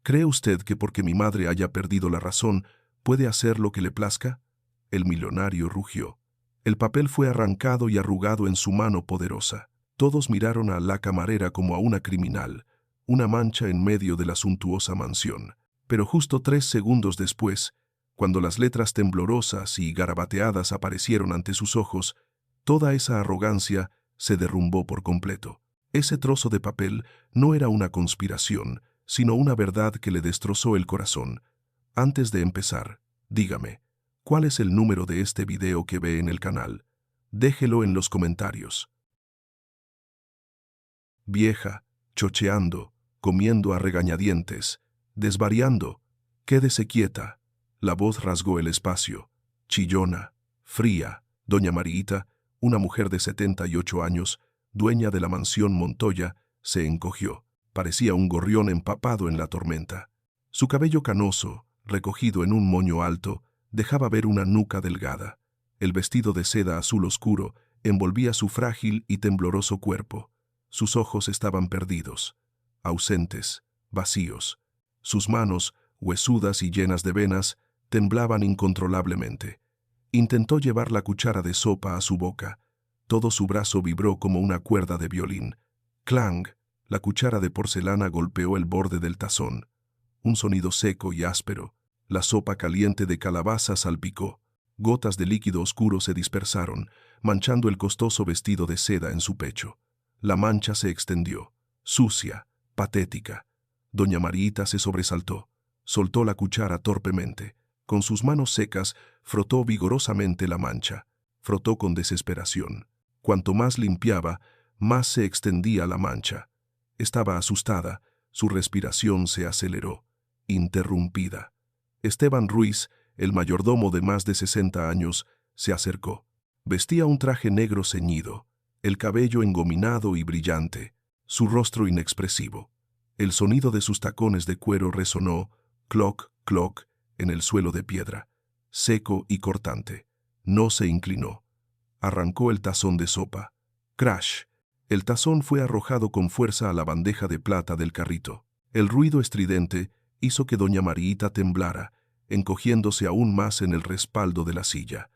¿Cree usted que porque mi madre haya perdido la razón, puede hacer lo que le plazca? El millonario rugió. El papel fue arrancado y arrugado en su mano poderosa. Todos miraron a la camarera como a una criminal, una mancha en medio de la suntuosa mansión. Pero justo 3 segundos después, cuando las letras temblorosas y garabateadas aparecieron ante sus ojos, toda esa arrogancia se derrumbó por completo. Ese trozo de papel no era una conspiración, sino una verdad que le destrozó el corazón. Antes de empezar, dígame, ¿cuál es el número de este video que ve en el canal? Déjelo en los comentarios. Vieja, chocheando, comiendo a regañadientes, desvariando, quédese quieta. La voz rasgó el espacio. Chillona, fría, doña Mariita, una mujer de 78 años, dueña de la mansión Montoya, se encogió. Parecía un gorrión empapado en la tormenta. Su cabello canoso, recogido en un moño alto, dejaba ver una nuca delgada. El vestido de seda azul oscuro envolvía su frágil y tembloroso cuerpo. Sus ojos estaban perdidos, ausentes, vacíos. Sus manos, huesudas y llenas de venas, temblaban incontrolablemente. Intentó llevar la cuchara de sopa a su boca. Todo su brazo vibró como una cuerda de violín. ¡Clang! La cuchara de porcelana golpeó el borde del tazón. Un sonido seco y áspero. La sopa caliente de calabaza salpicó. Gotas de líquido oscuro se dispersaron, manchando el costoso vestido de seda en su pecho. La mancha se extendió, sucia, patética. Doña Mariita se sobresaltó. Soltó la cuchara torpemente. Con sus manos secas, frotó vigorosamente la mancha. Frotó con desesperación. Cuanto más limpiaba, más se extendía la mancha. Estaba asustada, su respiración se aceleró, interrumpida. Esteban Ruiz, el mayordomo de más de 60 años, se acercó. Vestía un traje negro ceñido, el cabello engominado y brillante, su rostro inexpresivo. El sonido de sus tacones de cuero resonó, cloc, cloc, en el suelo de piedra, seco y cortante. No se inclinó. Arrancó el tazón de sopa. Crash. El tazón fue arrojado con fuerza a la bandeja de plata del carrito. El ruido estridente hizo que doña Mariita temblara, encogiéndose aún más en el respaldo de la silla.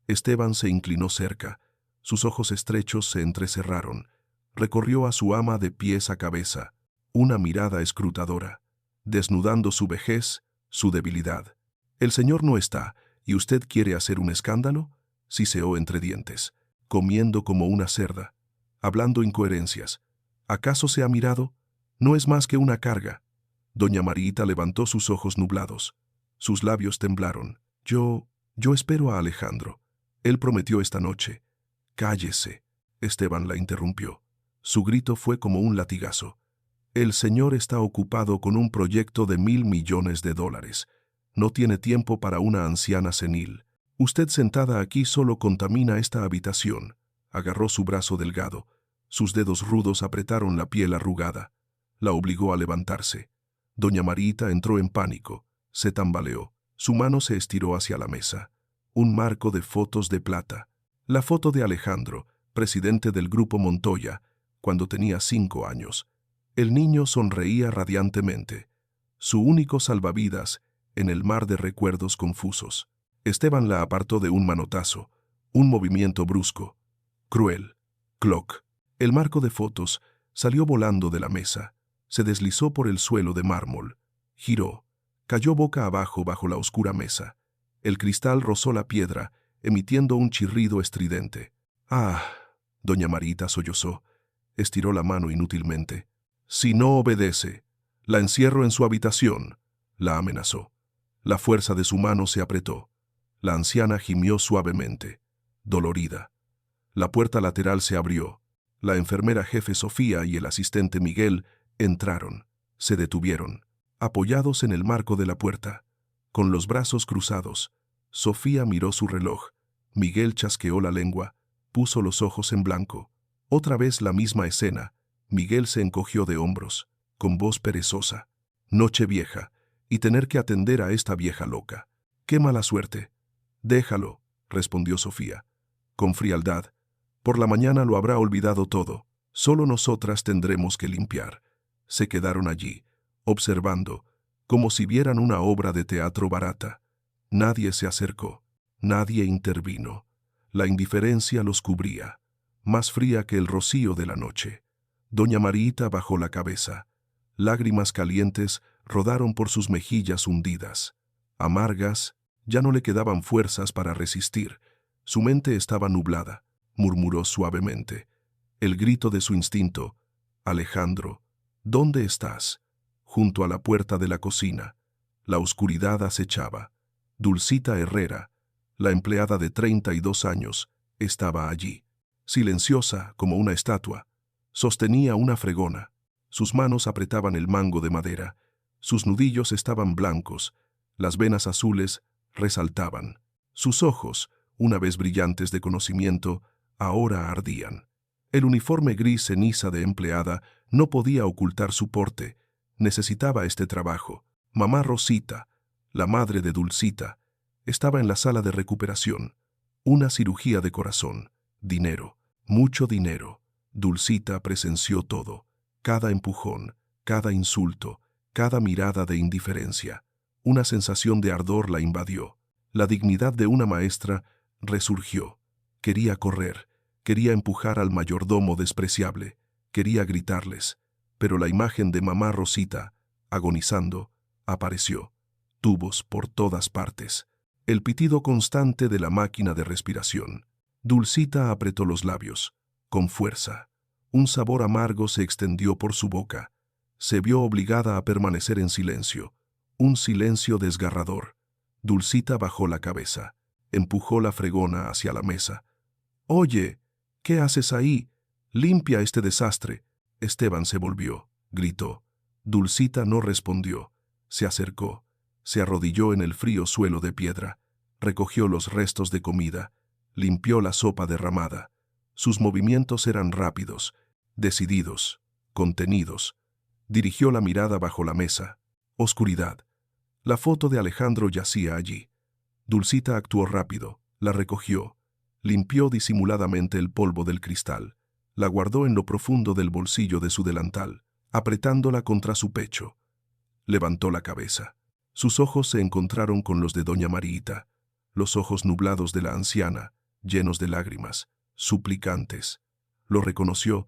Esteban se inclinó cerca. Sus ojos estrechos se entrecerraron. Recorrió a su ama de pies a cabeza, una mirada escrutadora, desnudando su vejez, su debilidad. «El señor no está, ¿y usted quiere hacer un escándalo?», siseó entre dientes, comiendo como una cerda, hablando incoherencias. «¿Acaso se ha mirado? No es más que una carga». Doña Mariita levantó sus ojos nublados. Sus labios temblaron. Yo espero a Alejandro. Él prometió esta noche». «Cállese», Esteban la interrumpió. Su grito fue como un latigazo. «El señor está ocupado con un proyecto de $1.000 millones. No tiene tiempo para una anciana senil. Usted sentada aquí solo contamina esta habitación». Agarró su brazo delgado. Sus dedos rudos apretaron la piel arrugada. La obligó a levantarse. Doña Mariita entró en pánico. Se tambaleó. Su mano se estiró hacia la mesa. Un marco de fotos de plata. La foto de Alejandro, presidente del Grupo Montoya, cuando tenía 5 años. El niño sonreía radiantemente. Su único salvavidas en el mar de recuerdos confusos. Esteban la apartó de un manotazo. Un movimiento brusco. Cruel. Cloc. El marco de fotos salió volando de la mesa. Se deslizó por el suelo de mármol. Giró. Cayó boca abajo bajo la oscura mesa. El cristal rozó la piedra, emitiendo un chirrido estridente. «Ah», doña Mariita sollozó. Estiró la mano inútilmente. «Si no obedece, la encierro en su habitación», la amenazó. La fuerza de su mano se apretó. La anciana gimió suavemente, dolorida. La puerta lateral se abrió. La enfermera jefe Sofía y el asistente Miguel entraron. Se detuvieron, apoyados en el marco de la puerta, con los brazos cruzados. Sofía miró su reloj. Miguel chasqueó la lengua, puso los ojos en blanco. Otra vez la misma escena. Miguel se encogió de hombros, con voz perezosa. «Noche vieja, y tener que atender a esta vieja loca. ¡Qué mala suerte!». «Déjalo», respondió Sofía, con frialdad. «Por la mañana lo habrá olvidado todo. Solo nosotras tendremos que limpiar». Se quedaron allí, observando, como si vieran una obra de teatro barata. Nadie se acercó, nadie intervino. La indiferencia los cubría, más fría que el rocío de la noche. Doña Mariita bajó la cabeza. Lágrimas calientes rodaron por sus mejillas hundidas. Amargas, ya no le quedaban fuerzas para resistir. Su mente estaba nublada. Murmuró suavemente. El grito de su instinto. Alejandro, ¿dónde estás? Junto a la puerta de la cocina. La oscuridad acechaba. Dulcita Herrera, la empleada de 32 años, estaba allí. Silenciosa como una estatua. Sostenía una fregona. Sus manos apretaban el mango de madera. Sus nudillos estaban blancos. Las venas azules resaltaban. Sus ojos, una vez brillantes de conocimiento, ahora ardían. El uniforme gris ceniza de empleada no podía ocultar su porte. Necesitaba este trabajo. Mamá Rosita, la madre de Dulcita, estaba en la sala de recuperación. Una cirugía de corazón. Dinero. Mucho dinero. Dulcita presenció todo. Cada empujón, cada insulto, cada mirada de indiferencia. Una sensación de ardor la invadió. La dignidad de una maestra resurgió. Quería correr, quería empujar al mayordomo despreciable, quería gritarles, pero la imagen de mamá Rosita, agonizando, apareció. Tubos por todas partes. El pitido constante de la máquina de respiración. Dulcita apretó los labios, con fuerza. Un sabor amargo se extendió por su boca. Se vio obligada a permanecer en silencio. Un silencio desgarrador. Dulcita bajó la cabeza. Empujó la fregona hacia la mesa. «Oye, ¿qué haces ahí? Limpia este desastre». Esteban se volvió, gritó. Dulcita no respondió. Se acercó. Se arrodilló en el frío suelo de piedra. Recogió los restos de comida. Limpió la sopa derramada. Sus movimientos eran rápidos, decididos, contenidos. Dirigió la mirada bajo la mesa. Oscuridad. La foto de Alejandro yacía allí. Dulcita actuó rápido, la recogió, limpió disimuladamente el polvo del cristal, la guardó en lo profundo del bolsillo de su delantal, apretándola contra su pecho. Levantó la cabeza. Sus ojos se encontraron con los de doña Mariita, los ojos nublados de la anciana, llenos de lágrimas, suplicantes. Lo reconoció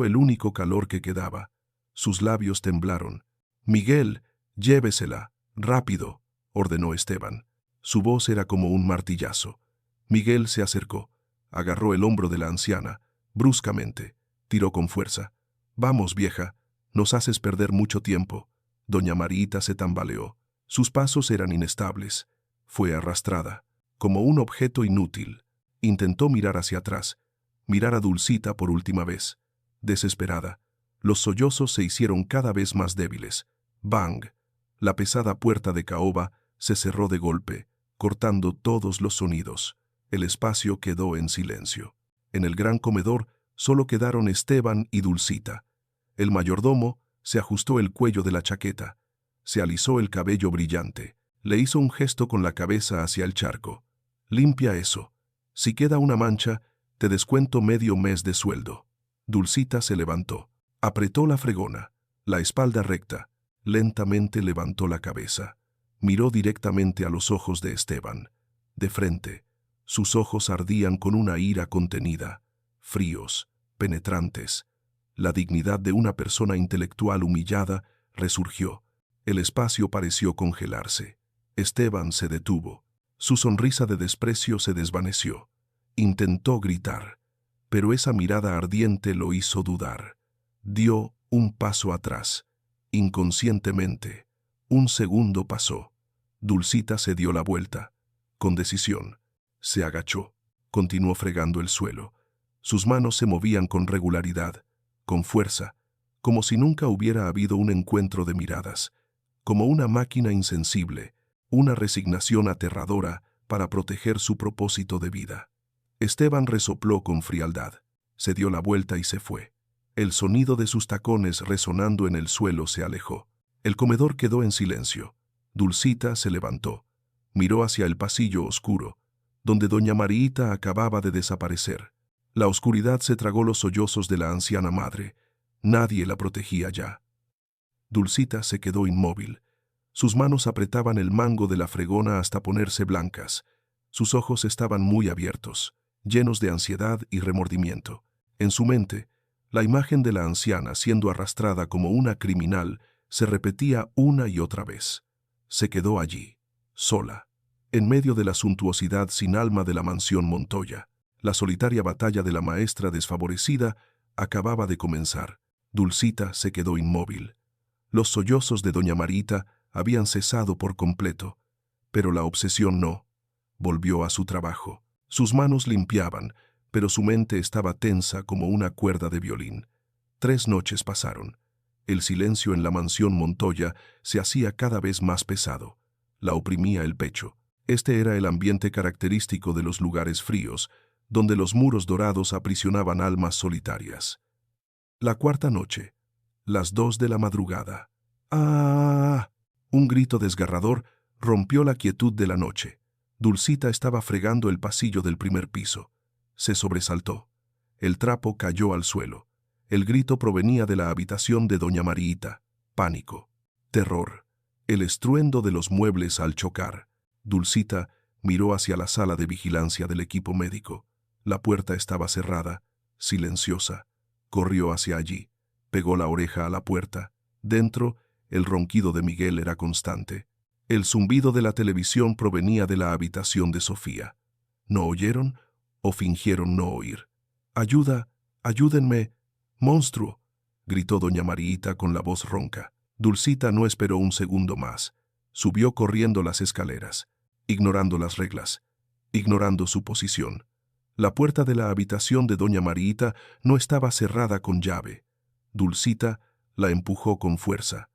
el único calor que quedaba. Sus labios temblaron. «Miguel, llévesela, rápido», ordenó Esteban. Su voz era como un martillazo. Miguel se acercó, agarró el hombro de la anciana, bruscamente, tiró con fuerza. «Vamos, vieja, nos haces perder mucho tiempo». Doña Mariita se tambaleó. Sus pasos eran inestables. Fue arrastrada, como un objeto inútil. Intentó mirar hacia atrás, mirar a Dulcita por última vez. Desesperada, los sollozos se hicieron cada vez más débiles. ¡Bang! La pesada puerta de caoba se cerró de golpe, cortando todos los sonidos. El espacio quedó en silencio. En el gran comedor solo quedaron Esteban y Dulcita. El mayordomo se ajustó el cuello de la chaqueta, se alisó el cabello brillante, le hizo un gesto con la cabeza hacia el charco. «Limpia eso. Si queda una mancha, te descuento medio mes de sueldo». Dulcita se levantó, apretó la fregona, la espalda recta, lentamente levantó la cabeza. Miró directamente a los ojos de Esteban. De frente, sus ojos ardían con una ira contenida, fríos, penetrantes. La dignidad de una persona intelectual humillada resurgió. El espacio pareció congelarse. Esteban se detuvo. Su sonrisa de desprecio se desvaneció. Intentó gritar, pero esa mirada ardiente lo hizo dudar. Dio un paso atrás. Inconscientemente, un segundo pasó. Dulcita se dio la vuelta. Con decisión, se agachó. Continuó fregando el suelo. Sus manos se movían con regularidad, con fuerza, como si nunca hubiera habido un encuentro de miradas, como una máquina insensible, una resignación aterradora para proteger su propósito de vida. Esteban resopló con frialdad, se dio la vuelta y se fue. El sonido de sus tacones resonando en el suelo se alejó. El comedor quedó en silencio. Dulcita se levantó, miró hacia el pasillo oscuro, donde doña Mariita acababa de desaparecer. La oscuridad se tragó los sollozos de la anciana madre. Nadie la protegía ya. Dulcita se quedó inmóvil, Sus manos apretaban el mango de la fregona hasta ponerse blancas. Sus ojos estaban muy abiertos, llenos de ansiedad y remordimiento. En su mente, la imagen de la anciana siendo arrastrada como una criminal se repetía una y otra vez. Se quedó allí, sola, en medio de la suntuosidad sin alma de la mansión Montoya. La solitaria batalla de la maestra desfavorecida acababa de comenzar. Dulcita se quedó inmóvil. Los sollozos de doña Marita habían cesado por completo, pero la obsesión no. Volvió a su trabajo. Sus manos limpiaban, pero su mente estaba tensa como una cuerda de violín. 3 noches pasaron. El silencio en la mansión Montoya se hacía cada vez más pesado. La oprimía el pecho. Este era el ambiente característico de los lugares fríos, donde los muros dorados aprisionaban almas solitarias. La 4ª noche, las 2 de la madrugada. ¡Ah! Un grito desgarrador rompió la quietud de la noche. Dulcita estaba fregando el pasillo del primer piso. Se sobresaltó. El trapo cayó al suelo. El grito provenía de la habitación de doña Mariita. Pánico. Terror. El estruendo de los muebles al chocar. Dulcita miró hacia la sala de vigilancia del equipo médico. La puerta estaba cerrada, silenciosa. Corrió hacia allí. Pegó la oreja a la puerta. Dentro, el ronquido de Miguel era constante. El zumbido de la televisión provenía de la habitación de Sofía. ¿No oyeron o fingieron no oír? «¡Ayuda! ¡Ayúdenme! ¡Monstruo!», gritó doña Mariita con la voz ronca. Dulcita no esperó un segundo más. Subió corriendo las escaleras, ignorando las reglas, ignorando su posición. La puerta de la habitación de doña Mariita no estaba cerrada con llave. Dulcita la empujó con fuerza.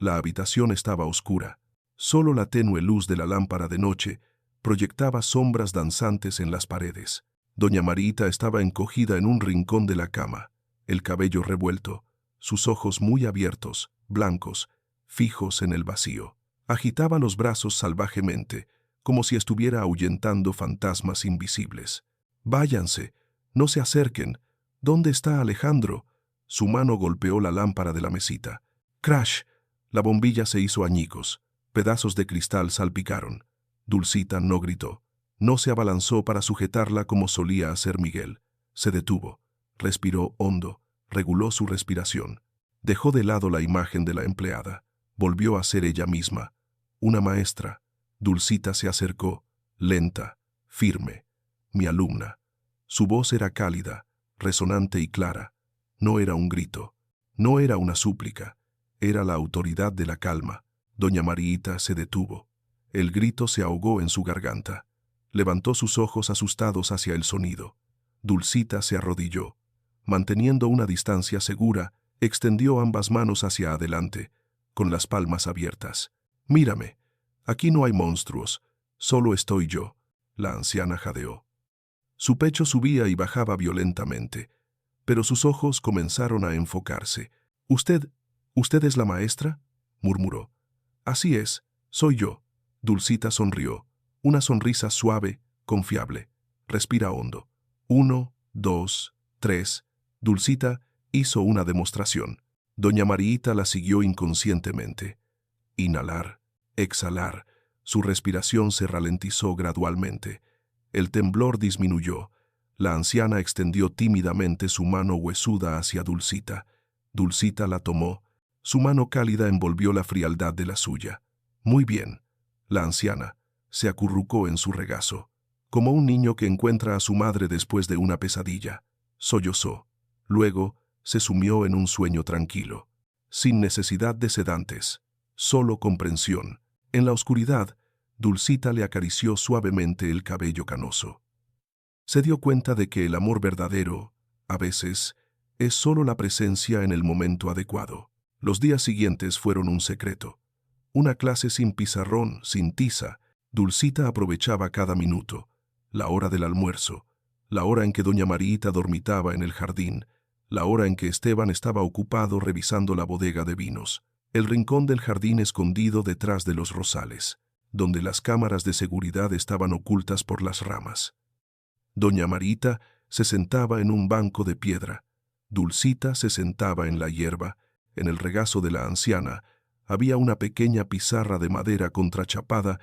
La habitación estaba oscura. Solo la tenue luz de la lámpara de noche proyectaba sombras danzantes en las paredes. Doña Mariita estaba encogida en un rincón de la cama, el cabello revuelto, sus ojos muy abiertos, blancos, fijos en el vacío. Agitaba los brazos salvajemente, como si estuviera ahuyentando fantasmas invisibles. «Váyanse, no se acerquen. ¿Dónde está Alejandro?». Su mano golpeó la lámpara de la mesita. ¡Crash! La bombilla se hizo añicos. Pedazos de cristal salpicaron. Dulcita no gritó. No se abalanzó para sujetarla como solía hacer Miguel. Se detuvo. Respiró hondo. Reguló su respiración. Dejó de lado la imagen de la empleada. Volvió a ser ella misma. Una maestra. Dulcita se acercó, lenta, firme. «Mi alumna». Su voz era cálida, resonante y clara. No era un grito. No era una súplica. Era la autoridad de la calma. Doña Mariita se detuvo. El grito se ahogó en su garganta. Levantó sus ojos asustados hacia el sonido. Dulcita se arrodilló. Manteniendo una distancia segura, extendió ambas manos hacia adelante, con las palmas abiertas. «Mírame. Aquí no hay monstruos. Solo estoy yo». La anciana jadeó. Su pecho subía y bajaba violentamente, pero sus ojos comenzaron a enfocarse. «¿Usted es la maestra?», murmuró. «Así es, soy yo». Dulcita sonrió. Una sonrisa suave, confiable. «Respira hondo. 1, 2, 3. Dulcita hizo una demostración. Doña Mariita la siguió inconscientemente. Inhalar, exhalar. Su respiración se ralentizó gradualmente. El temblor disminuyó. La anciana extendió tímidamente su mano huesuda hacia Dulcita. Dulcita la tomó. Su mano cálida envolvió la frialdad de la suya. «Muy bien». La anciana se acurrucó en su regazo, como un niño que encuentra a su madre después de una pesadilla. Sollozó. Luego se sumió en un sueño tranquilo, sin necesidad de sedantes, solo comprensión. En la oscuridad, Dulcita le acarició suavemente el cabello canoso. Se dio cuenta de que el amor verdadero, a veces, es solo la presencia en el momento adecuado. Los días siguientes fueron un secreto. Una clase sin pizarrón, sin tiza. Dulcita aprovechaba cada minuto. La hora del almuerzo, la hora en que doña Mariita dormitaba en el jardín, la hora en que Esteban estaba ocupado revisando la bodega de vinos, el rincón del jardín escondido detrás de los rosales, donde las cámaras de seguridad estaban ocultas por las ramas. Doña Mariita se sentaba en un banco de piedra. Dulcita se sentaba en la hierba, en el regazo de la anciana, Había una pequeña pizarra de madera contrachapada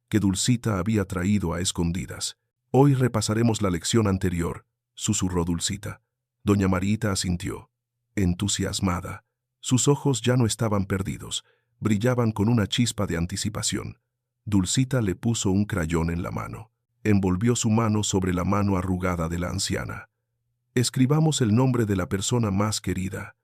que Dulcita había traído a escondidas. «Hoy repasaremos la lección anterior», susurró Dulcita. Doña Marita asintió, entusiasmada. Sus ojos ya no estaban perdidos, brillaban con una chispa de anticipación. Dulcita le puso un crayón en la mano. Envolvió su mano sobre la mano arrugada de la anciana. «Escribamos el nombre de la persona más querida».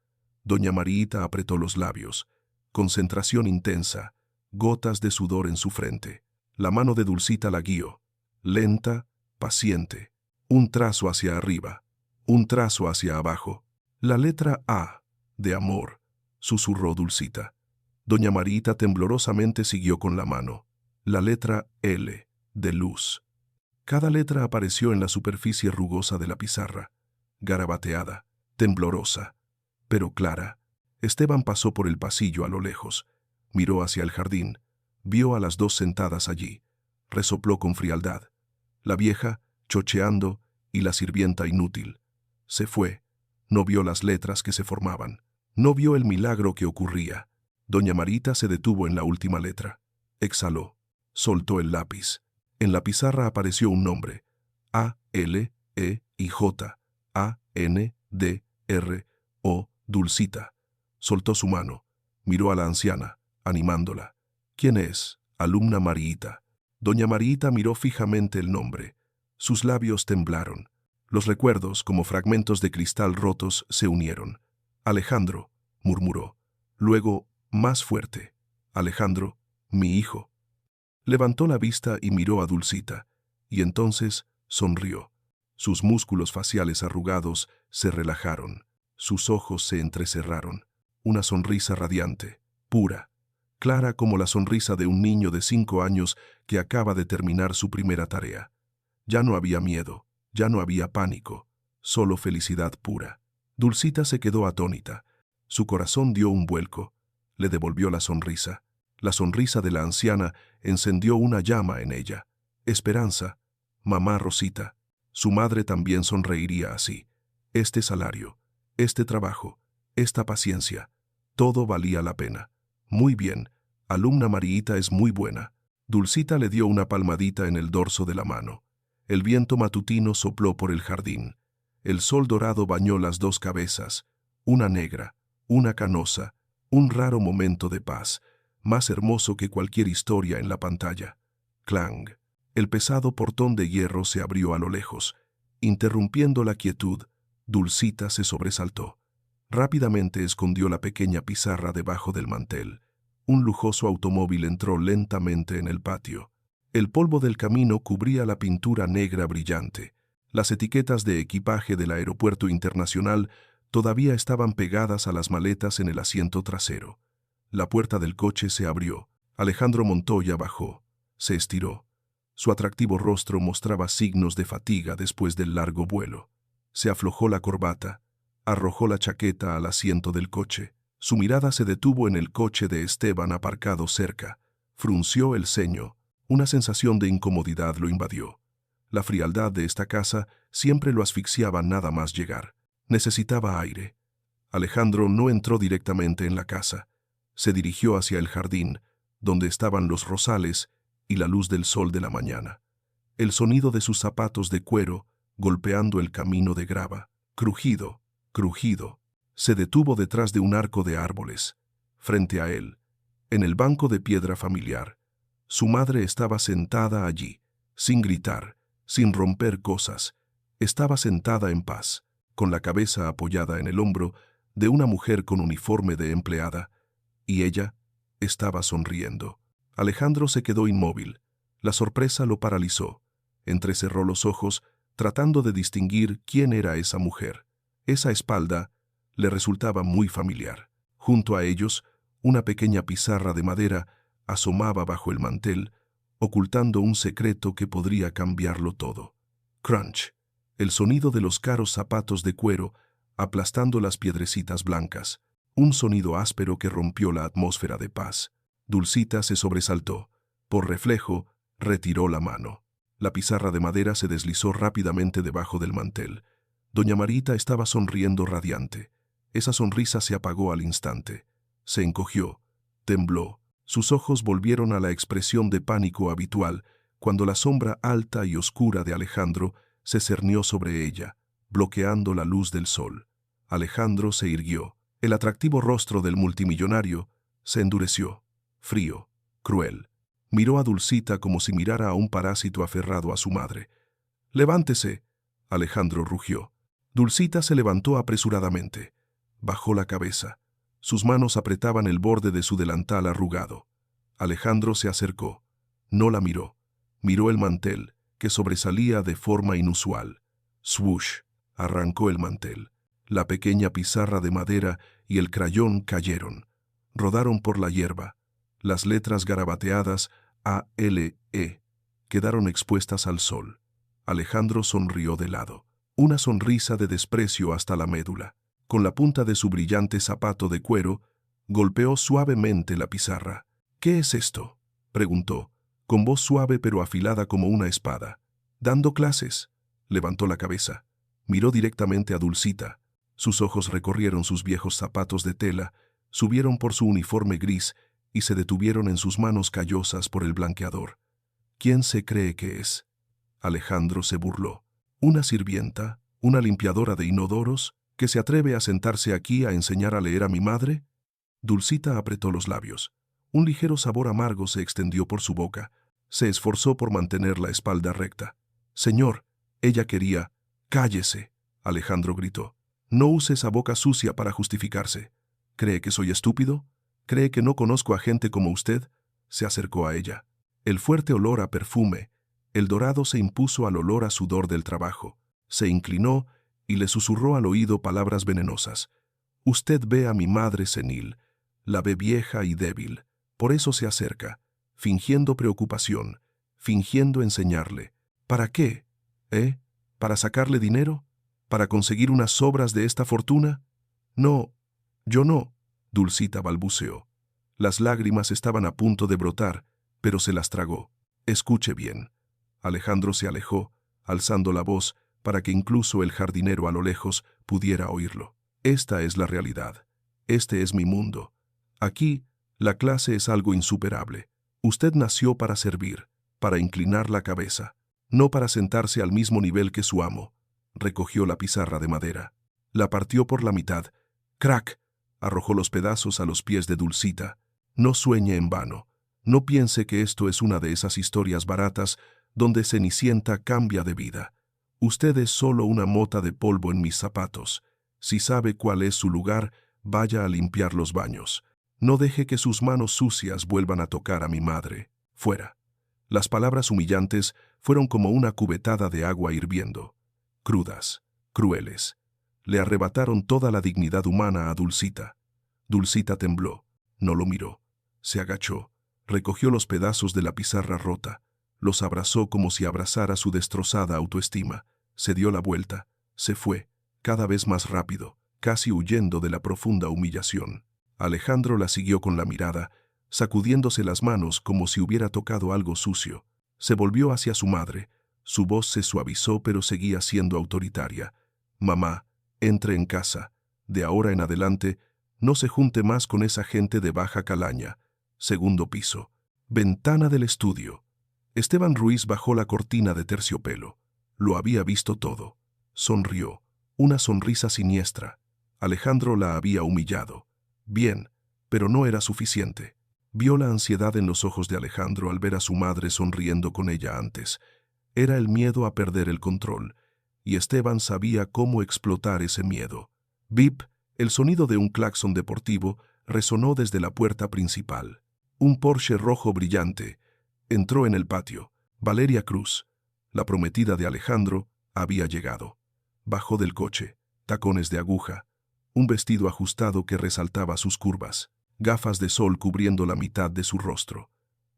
Doña Marita apretó los labios. Concentración intensa, gotas de sudor en su frente. La mano de Dulcita la guió. Lenta, paciente. Un trazo hacia arriba, un trazo hacia abajo. «La letra A, de amor», susurró Dulcita. Doña Marita temblorosamente siguió con la mano. «La letra L, de luz». Cada letra apareció en la superficie rugosa de la pizarra, garabateada, temblorosa, pero clara. Esteban pasó por el pasillo a lo lejos, miró hacia el jardín, vio a las dos sentadas allí, resopló con frialdad. La vieja, chocheando, y la sirvienta inútil. Se fue, no vio las letras que se formaban, no vio el milagro que ocurría. Doña Marita se detuvo en la última letra, exhaló, soltó el lápiz. En la pizarra apareció un nombre, A, L, E y J, A, N, D, R, O, Dulcita. Soltó su mano, miró a la anciana, animándola. «¿Quién es?» «Alumna Mariita». Doña Mariita miró fijamente el nombre. Sus labios temblaron. Los recuerdos, como fragmentos de cristal rotos, se unieron. «Alejandro», murmuró. Luego, más fuerte, «Alejandro, mi hijo». Levantó la vista y miró a Dulcita, y entonces sonrió. Sus músculos faciales arrugados se relajaron, sus ojos se entrecerraron. Una sonrisa radiante, pura, clara como la sonrisa de un niño de 5 años que acaba de terminar su primera tarea. Ya no había miedo, ya no había pánico, solo felicidad pura. Dulcita se quedó atónita. Su corazón dio un vuelco, le devolvió la sonrisa. La sonrisa de la anciana encendió una llama en ella. Esperanza, mamá Rosita. Su madre también sonreiría así. Este salario, este trabajo, esta paciencia, todo valía la pena. «Muy bien, alumna Mariita es muy buena». Dulcita le dio una palmadita en el dorso de la mano. El viento matutino sopló por el jardín. El sol dorado bañó las dos cabezas, una negra, una canosa, un raro momento de paz, más hermoso que cualquier historia en la pantalla. Clang. El pesado portón de hierro se abrió a lo lejos. Interrumpiendo la quietud, Dulcita se sobresaltó. Rápidamente escondió la pequeña pizarra debajo del mantel. Un lujoso automóvil entró lentamente en el patio. El polvo del camino cubría la pintura negra brillante. Las etiquetas de equipaje del aeropuerto internacional todavía estaban pegadas a las maletas en el asiento trasero. La puerta del coche se abrió. Alejandro Montoya bajó. Se estiró. Su atractivo rostro mostraba signos de fatiga después del largo vuelo. Se aflojó la corbata. Arrojó la chaqueta al asiento del coche. Su mirada se detuvo en el coche de Esteban aparcado cerca. Frunció el ceño. Una sensación de incomodidad lo invadió. La frialdad de esta casa siempre lo asfixiaba nada más llegar. Necesitaba aire. Alejandro no entró directamente en la casa. Se dirigió hacia el jardín, donde estaban los rosales y la luz del sol de la mañana. El sonido de sus zapatos de cuero golpeando el camino de grava. Crujido, crujido. Se detuvo detrás de un arco de árboles. Frente a él, en el banco de piedra familiar, su madre estaba sentada allí, sin gritar, sin romper cosas. Estaba sentada en paz, con la cabeza apoyada en el hombro de una mujer con uniforme de empleada, y ella estaba sonriendo. Alejandro se quedó inmóvil. La sorpresa lo paralizó. Entrecerró los ojos, tratando de distinguir quién era esa mujer. Esa espalda le resultaba muy familiar. Junto a ellos, una pequeña pizarra de madera asomaba bajo el mantel, ocultando un secreto que podría cambiarlo todo. Crunch. El sonido de los caros zapatos de cuero aplastando las piedrecitas blancas. Un sonido áspero que rompió la atmósfera de paz. Dulcita se sobresaltó. Por reflejo, retiró la mano. La pizarra de madera se deslizó rápidamente debajo del mantel. Doña Marita estaba sonriendo radiante. Esa sonrisa se apagó al instante. Se encogió. Tembló. Sus ojos volvieron a la expresión de pánico habitual cuando la sombra alta y oscura de Alejandro se cernió sobre ella, bloqueando la luz del sol. Alejandro se irguió. El atractivo rostro del multimillonario se endureció, frío, cruel. Miró a Dulcita como si mirara a un parásito aferrado a su madre. «Levántese», Alejandro rugió. Dulcita se levantó apresuradamente. Bajó la cabeza. Sus manos apretaban el borde de su delantal arrugado. Alejandro se acercó. No la miró. Miró el mantel, que sobresalía de forma inusual. Swoosh. Arrancó el mantel. La pequeña pizarra de madera y el crayón cayeron. Rodaron por la hierba. Las letras garabateadas A-L-E quedaron expuestas al sol. Alejandro sonrió de lado. Una sonrisa de desprecio hasta la médula. Con la punta de su brillante zapato de cuero, golpeó suavemente la pizarra. «¿Qué es esto?», preguntó, con voz suave pero afilada como una espada. «¿Dando clases?». Levantó la cabeza. Miró directamente a Dulcita. Sus ojos recorrieron sus viejos zapatos de tela, subieron por su uniforme gris y se detuvieron en sus manos callosas por el blanqueador. «¿Quién se cree que es?». Alejandro se burló. «¿Una sirvienta? ¿Una limpiadora de inodoros? ¿Que se atreve a sentarse aquí a enseñar a leer a mi madre?». Dulcita apretó los labios. Un ligero sabor amargo se extendió por su boca. Se esforzó por mantener la espalda recta. «Señor», ella quería. «Cállese», Alejandro gritó. «No use esa boca sucia para justificarse. ¿Cree que soy estúpido? ¿Cree que no conozco a gente como usted?». Se acercó a ella. El fuerte olor a perfume, el dorado se impuso al olor a sudor del trabajo. Se inclinó y le susurró al oído palabras venenosas. «Usted ve a mi madre senil, la ve vieja y débil. Por eso se acerca, fingiendo preocupación, fingiendo enseñarle. ¿Para qué? ¿Para sacarle dinero? ¿Para conseguir unas sobras de esta fortuna?». «No, yo no», Dulcita balbuceó. Las lágrimas estaban a punto de brotar, pero se las tragó. «Escuche bien». Alejandro se alejó, alzando la voz para que incluso el jardinero a lo lejos pudiera oírlo. «Esta es la realidad. Este es mi mundo. Aquí, la clase es algo insuperable. Usted nació para servir, para inclinar la cabeza, no para sentarse al mismo nivel que su amo». Recogió la pizarra de madera. La partió por la mitad. ¡Crack! Arrojó los pedazos a los pies de Dulcita. «No sueñe en vano. No piense que esto es una de esas historias baratas donde Cenicienta cambia de vida. Usted es solo una mota de polvo en mis zapatos. Si sabe cuál es su lugar, vaya a limpiar los baños. No deje que sus manos sucias vuelvan a tocar a mi madre. Fuera». Las palabras humillantes fueron como una cubetada de agua hirviendo. Crudas, crueles. Le arrebataron toda la dignidad humana a Dulcita. Dulcita tembló. No lo miró. Se agachó. Recogió los pedazos de la pizarra rota. Los abrazó como si abrazara su destrozada autoestima. Se dio la vuelta. Se fue, cada vez más rápido, casi huyendo de la profunda humillación. Alejandro la siguió con la mirada, sacudiéndose las manos como si hubiera tocado algo sucio. Se volvió hacia su madre. Su voz se suavizó pero seguía siendo autoritaria. «Mamá, entre en casa. De ahora en adelante, no se junte más con esa gente de baja calaña». Segundo piso. Ventana del estudio. Esteban Ruiz bajó la cortina de terciopelo. Lo había visto todo. Sonrió. Una sonrisa siniestra. Alejandro la había humillado. Bien, pero no era suficiente. Vio la ansiedad en los ojos de Alejandro al ver a su madre sonriendo con ella antes. Era el miedo a perder el control, y Esteban sabía cómo explotar ese miedo. Bip, el sonido de un claxon deportivo resonó desde la puerta principal. Un Porsche rojo brillante entró en el patio. Valeria Cruz, la prometida de Alejandro, había llegado. Bajó del coche, tacones de aguja, un vestido ajustado que resaltaba sus curvas, gafas de sol cubriendo la mitad de su rostro.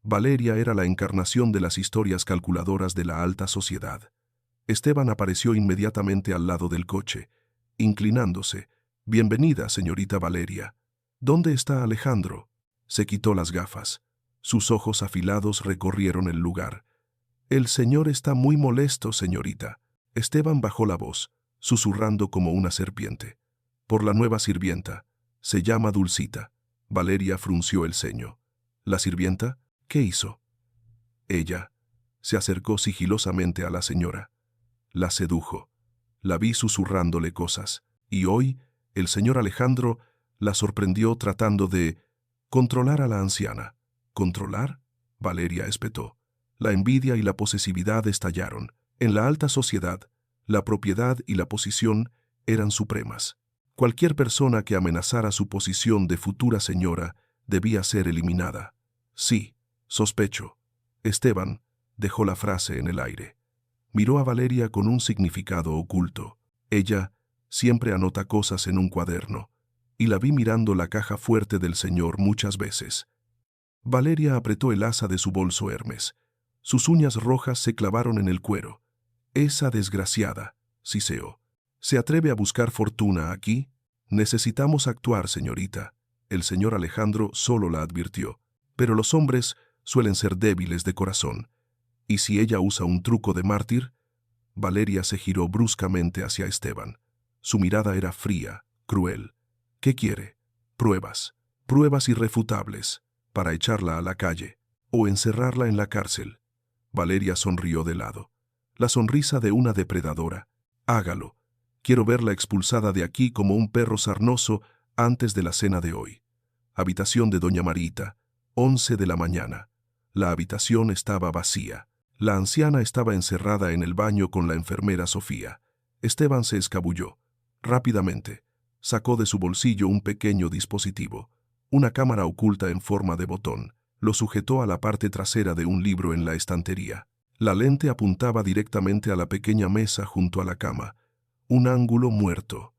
Valeria era la encarnación de las historias calculadoras de la alta sociedad. Esteban apareció inmediatamente al lado del coche, inclinándose. «Bienvenida, señorita Valeria». «¿Dónde está Alejandro?». Se quitó las gafas. Sus ojos afilados recorrieron el lugar. «El señor está muy molesto, señorita». Esteban bajó la voz, susurrando como una serpiente. «Por la nueva sirvienta. Se llama Dulcita». Valeria frunció el ceño. ¿La sirvienta? ¿Qué hizo? Ella se acercó sigilosamente a la señora. La sedujo. La vi susurrándole cosas. Y hoy, el señor Alejandro la sorprendió tratando de controlar a la anciana. ¿Controlar? Valeria espetó. La envidia y la posesividad estallaron. En la alta sociedad, la propiedad y la posición eran supremas. Cualquier persona que amenazara su posición de futura señora debía ser eliminada. Sí, sospecho. Esteban dejó la frase en el aire. Miró a Valeria con un significado oculto. Ella siempre anota cosas en un cuaderno, y la vi mirando la caja fuerte del señor muchas veces. Valeria apretó el asa de su bolso Hermes. Sus uñas rojas se clavaron en el cuero. Esa desgraciada, siseó. ¿Se atreve a buscar fortuna aquí? Necesitamos actuar, señorita. El señor Alejandro solo la advirtió. Pero los hombres suelen ser débiles de corazón. ¿Y si ella usa un truco de mártir? Valeria se giró bruscamente hacia Esteban. Su mirada era fría, cruel. ¿Qué quiere? Pruebas. Pruebas irrefutables, para echarla a la calle o encerrarla en la cárcel. Valeria sonrió de lado. La sonrisa de una depredadora. Hágalo. Quiero verla expulsada de aquí como un perro sarnoso antes de la cena de hoy. Habitación de doña Marita, 11 de la mañana. La habitación estaba vacía. La anciana estaba encerrada en el baño con la enfermera Sofía. Esteban se escabulló. Rápidamente, sacó de su bolsillo un pequeño dispositivo, una cámara oculta en forma de botón. Lo sujetó a la parte trasera de un libro en la estantería. La lente apuntaba directamente a la pequeña mesa junto a la cama. Un ángulo muerto.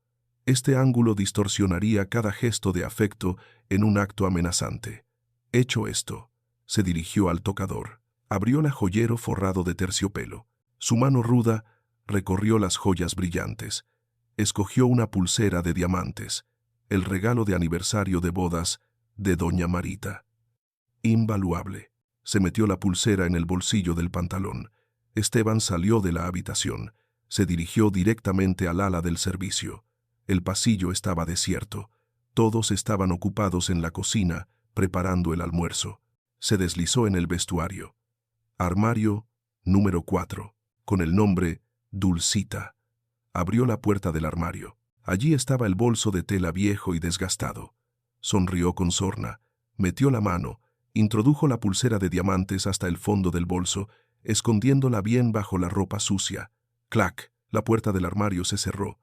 Este ángulo distorsionaría cada gesto de afecto en un acto amenazante. Hecho esto, se dirigió al tocador. Abrió el joyero forrado de terciopelo. Su mano ruda recorrió las joyas brillantes. Escogió una pulsera de diamantes, el regalo de aniversario de bodas de doña Marita. Invaluable. Se metió la pulsera en el bolsillo del pantalón. Esteban salió de la habitación. Se dirigió directamente al ala del servicio. El pasillo estaba desierto. Todos estaban ocupados en la cocina, preparando el almuerzo. Se deslizó en el vestuario. Armario número 4, con el nombre Dulcita. Abrió la puerta del armario. Allí estaba el bolso de tela viejo y desgastado. Sonrió con sorna, metió la mano, introdujo la pulsera de diamantes hasta el fondo del bolso, escondiéndola bien bajo la ropa sucia. ¡Clac! La puerta del armario se cerró.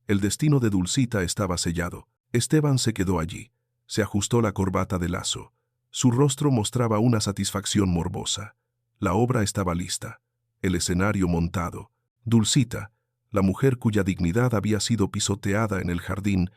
El destino de Dulcita estaba sellado. Esteban se quedó allí. Se ajustó la corbata de lazo. Su rostro mostraba una satisfacción morbosa. La obra estaba lista. El escenario montado. Dulcita, la mujer cuya dignidad había sido pisoteada en el jardín,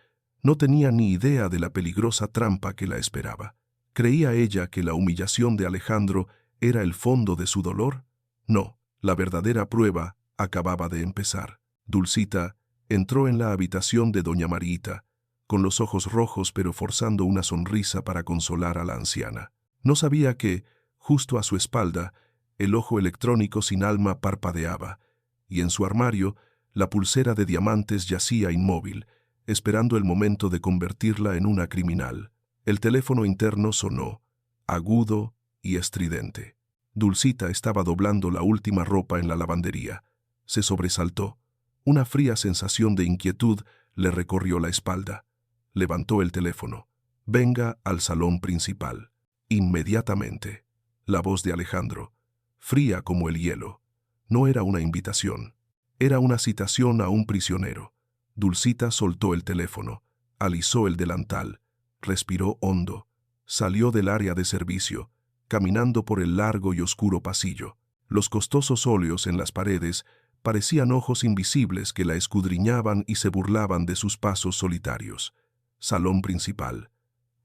no tenía ni idea de la peligrosa trampa que la esperaba. ¿Creía ella que la humillación de Alejandro era el fondo de su dolor? No, la verdadera prueba acababa de empezar. Dulcita entró en la habitación de doña Marita, con los ojos rojos pero forzando una sonrisa para consolar a la anciana. No sabía que, justo a su espalda, el ojo electrónico sin alma parpadeaba, y en su armario la pulsera de diamantes yacía inmóvil, esperando el momento de convertirla en una criminal. El teléfono interno sonó, agudo y estridente. Dulcita estaba doblando la última ropa en la lavandería. Se sobresaltó. Una fría sensación de inquietud le recorrió la espalda. Levantó el teléfono. «Venga al salón principal. Inmediatamente». La voz de Alejandro, fría como el hielo. No era una invitación. Era una citación a un prisionero. Dulcita soltó el teléfono, alisó el delantal, respiró hondo, salió del área de servicio, caminando por el largo y oscuro pasillo. Los costosos óleos en las paredes parecían ojos invisibles que la escudriñaban y se burlaban de sus pasos solitarios. Salón principal.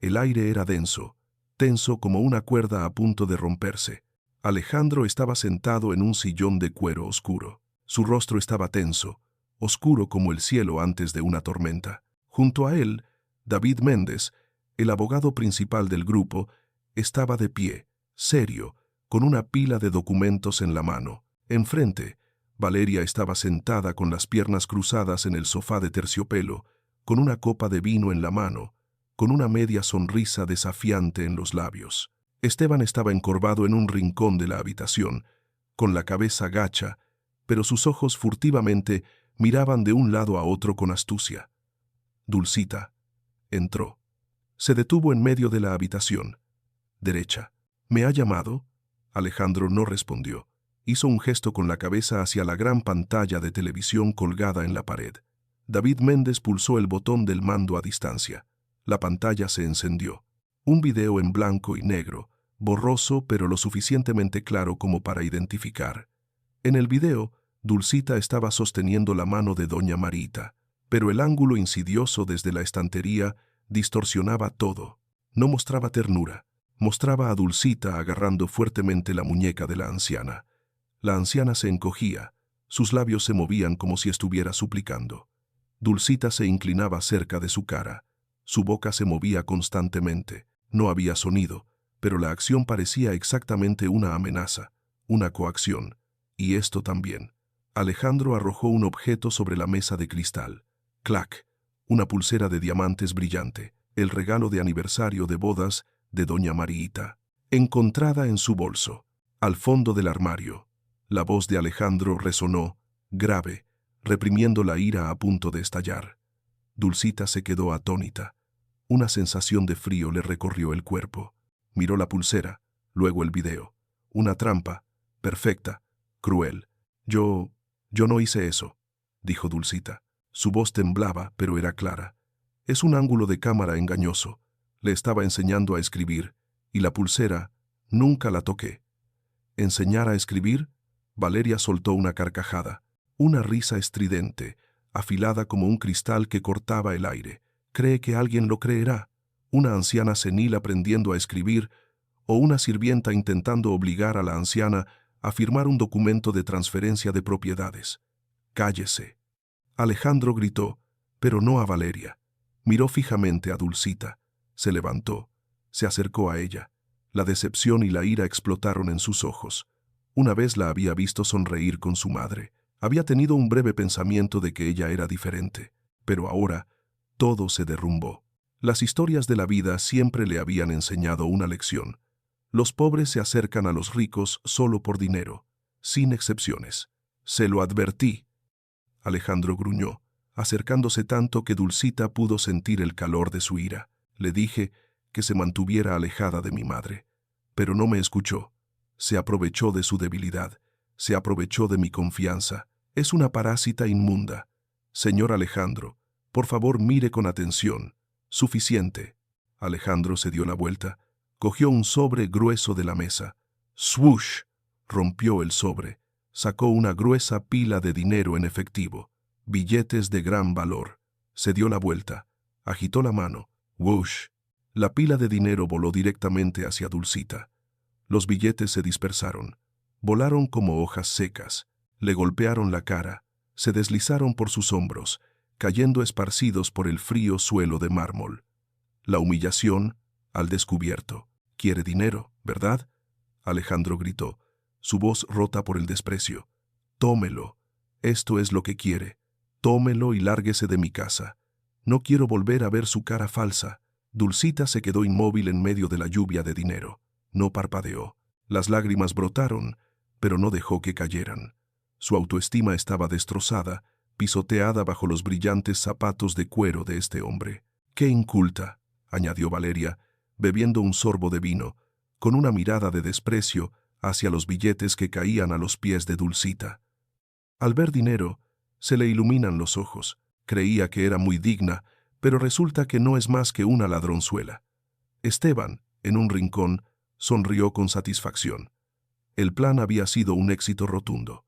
El aire era denso, tenso como una cuerda a punto de romperse. Alejandro estaba sentado en un sillón de cuero oscuro. Su rostro estaba tenso, oscuro como el cielo antes de una tormenta. Junto a él, David Méndez, el abogado principal del grupo, estaba de pie, serio, con una pila de documentos en la mano. Enfrente, Valeria estaba sentada con las piernas cruzadas en el sofá de terciopelo, con una copa de vino en la mano, con una media sonrisa desafiante en los labios. Esteban estaba encorvado en un rincón de la habitación, con la cabeza gacha, pero sus ojos furtivamente miraban de un lado a otro con astucia. Dulcita entró. Se detuvo en medio de la habitación. Derecha. ¿Me ha llamado? Alejandro no respondió. Hizo un gesto con la cabeza hacia la gran pantalla de televisión colgada en la pared. David Méndez pulsó el botón del mando a distancia. La pantalla se encendió. Un video en blanco y negro, borroso pero lo suficientemente claro como para identificar. En el video, Dulcita estaba sosteniendo la mano de doña Marita, pero el ángulo insidioso desde la estantería distorsionaba todo. No mostraba ternura. Mostraba a Dulcita agarrando fuertemente la muñeca de la anciana. La anciana se encogía, sus labios se movían como si estuviera suplicando. Dulcita se inclinaba cerca de su cara. Su boca se movía constantemente. No había sonido, pero la acción parecía exactamente una amenaza, una coacción. Y esto también. Alejandro arrojó un objeto sobre la mesa de cristal. ¡Clac! Una pulsera de diamantes brillante, el regalo de aniversario de bodas de doña Marita, encontrada en su bolso, al fondo del armario. La voz de Alejandro resonó, grave, reprimiendo la ira a punto de estallar. Dulcita se quedó atónita. Una sensación de frío le recorrió el cuerpo. Miró la pulsera, luego el video. Una trampa, perfecta, cruel. Yo no hice eso, dijo Dulcita. Su voz temblaba, pero era clara. Es un ángulo de cámara engañoso. Le estaba enseñando a escribir, y la pulsera nunca la toqué. ¿Enseñar a escribir? Valeria soltó una carcajada, una risa estridente, afilada como un cristal que cortaba el aire. ¿Cree que alguien lo creerá? ¿Una anciana senil aprendiendo a escribir o una sirvienta intentando obligar a la anciana a firmar un documento de transferencia de propiedades? Cállese. Alejandro gritó, pero no a Valeria. Miró fijamente a Dulcita. Se levantó, se acercó a ella. La decepción y la ira explotaron en sus ojos. Una vez la había visto sonreír con su madre. Había tenido un breve pensamiento de que ella era diferente, pero ahora todo se derrumbó. Las historias de la vida siempre le habían enseñado una lección. Los pobres se acercan a los ricos solo por dinero, sin excepciones. Se lo advertí. Alejandro gruñó, acercándose tanto que Dulcita pudo sentir el calor de su ira. Le dije que se mantuviera alejada de mi madre, pero no me escuchó. Se aprovechó de su debilidad, se aprovechó de mi confianza. Es una parásita inmunda. Señor Alejandro, por favor mire con atención. Suficiente. Alejandro se dio la vuelta, cogió un sobre grueso de la mesa. ¡Swoosh! Rompió el sobre, sacó una gruesa pila de dinero en efectivo, billetes de gran valor. Se dio la vuelta, agitó la mano. ¡Whoosh! La pila de dinero voló directamente hacia Dulcita. Los billetes se dispersaron, volaron como hojas secas, le golpearon la cara, se deslizaron por sus hombros, cayendo esparcidos por el frío suelo de mármol. La humillación al descubierto. ¿Quiere dinero, verdad? Alejandro gritó, su voz rota por el desprecio. Tómelo. Esto es lo que quiere. Tómelo y lárguese de mi casa. No quiero volver a ver su cara falsa. Dulcita se quedó inmóvil en medio de la lluvia de dinero. No parpadeó. Las lágrimas brotaron, pero no dejó que cayeran. Su autoestima estaba destrozada, pisoteada bajo los brillantes zapatos de cuero de este hombre. ¡Qué inculta!, añadió Valeria, bebiendo un sorbo de vino, con una mirada de desprecio hacia los billetes que caían a los pies de Dulcita. Al ver dinero, se le iluminan los ojos. Creía que era muy digna, pero resulta que no es más que una ladronzuela. Esteban, en un rincón, sonrió con satisfacción. El plan había sido un éxito rotundo.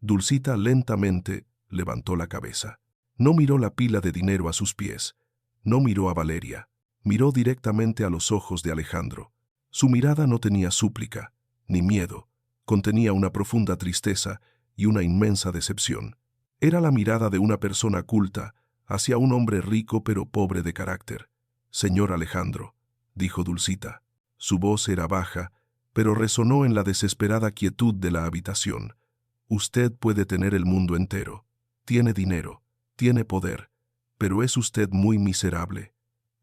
Dulcita lentamente levantó la cabeza. No miró la pila de dinero a sus pies. No miró a Valeria. Miró directamente a los ojos de Alejandro. Su mirada no tenía súplica, ni miedo. Contenía una profunda tristeza y una inmensa decepción. Era la mirada de una persona culta hacia un hombre rico pero pobre de carácter. «Señor Alejandro», dijo Dulcita. Su voz era baja, pero resonó en la desesperada quietud de la habitación. «Usted puede tener el mundo entero. Tiene dinero, tiene poder, pero es usted muy miserable».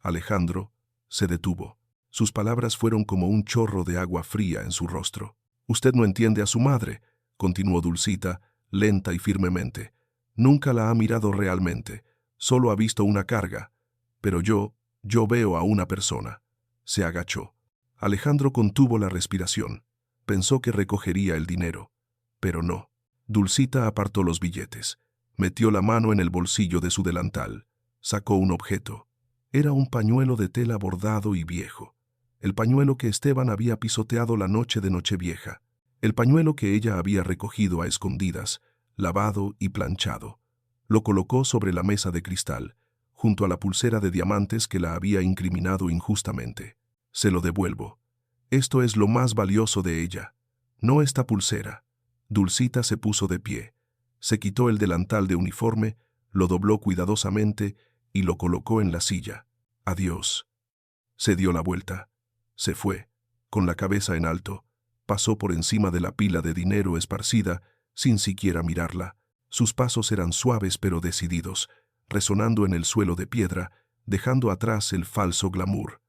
Alejandro se detuvo. Sus palabras fueron como un chorro de agua fría en su rostro. «Usted no entiende a su madre», continuó Dulcita, lenta y firmemente. «Nunca la ha mirado realmente, solo ha visto una carga. Pero yo veo a una persona». Se agachó. Alejandro contuvo la respiración. Pensó que recogería el dinero, pero no. Dulcita apartó los billetes. Metió la mano en el bolsillo de su delantal. Sacó un objeto. Era un pañuelo de tela bordado y viejo. El pañuelo que Esteban había pisoteado la noche de Nochevieja. El pañuelo que ella había recogido a escondidas, lavado y planchado. Lo colocó sobre la mesa de cristal, junto a la pulsera de diamantes que la había incriminado injustamente. «Se lo devuelvo. Esto es lo más valioso de ella. No esta pulsera». Dulcita se puso de pie. Se quitó el delantal de uniforme, lo dobló cuidadosamente y lo colocó en la silla. «Adiós». Se dio la vuelta. Se fue, con la cabeza en alto. Pasó por encima de la pila de dinero esparcida, sin siquiera mirarla. Sus pasos eran suaves pero decididos, resonando en el suelo de piedra, dejando atrás el falso glamour.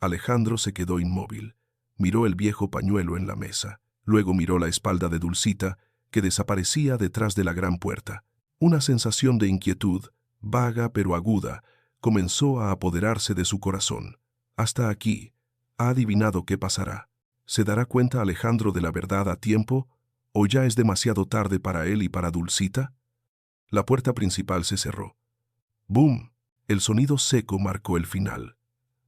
Alejandro se quedó inmóvil. Miró el viejo pañuelo en la mesa. Luego miró la espalda de Dulcita, que desaparecía detrás de la gran puerta. Una sensación de inquietud, vaga pero aguda, comenzó a apoderarse de su corazón. Hasta aquí. Ha adivinado qué pasará. ¿Se dará cuenta Alejandro de la verdad a tiempo, o ya es demasiado tarde para él y para Dulcita? La puerta principal se cerró. ¡Bum! El sonido seco marcó el final.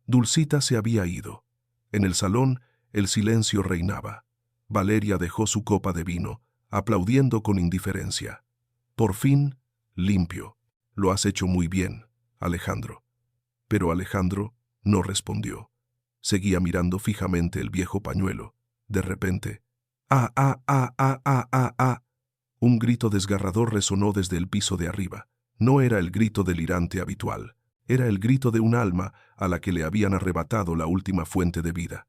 Dulcita se había ido. En el salón, el silencio reinaba. Valeria dejó su copa de vino, aplaudiendo con indiferencia. Por fin, limpio. «Lo has hecho muy bien, Alejandro». Pero Alejandro no respondió. Seguía mirando fijamente el viejo pañuelo. De repente, ¡ah, ah, ah, ah, ah, ah, ah! Un grito desgarrador resonó desde el piso de arriba. No era el grito delirante habitual. Era el grito de un alma a la que le habían arrebatado la última fuente de vida.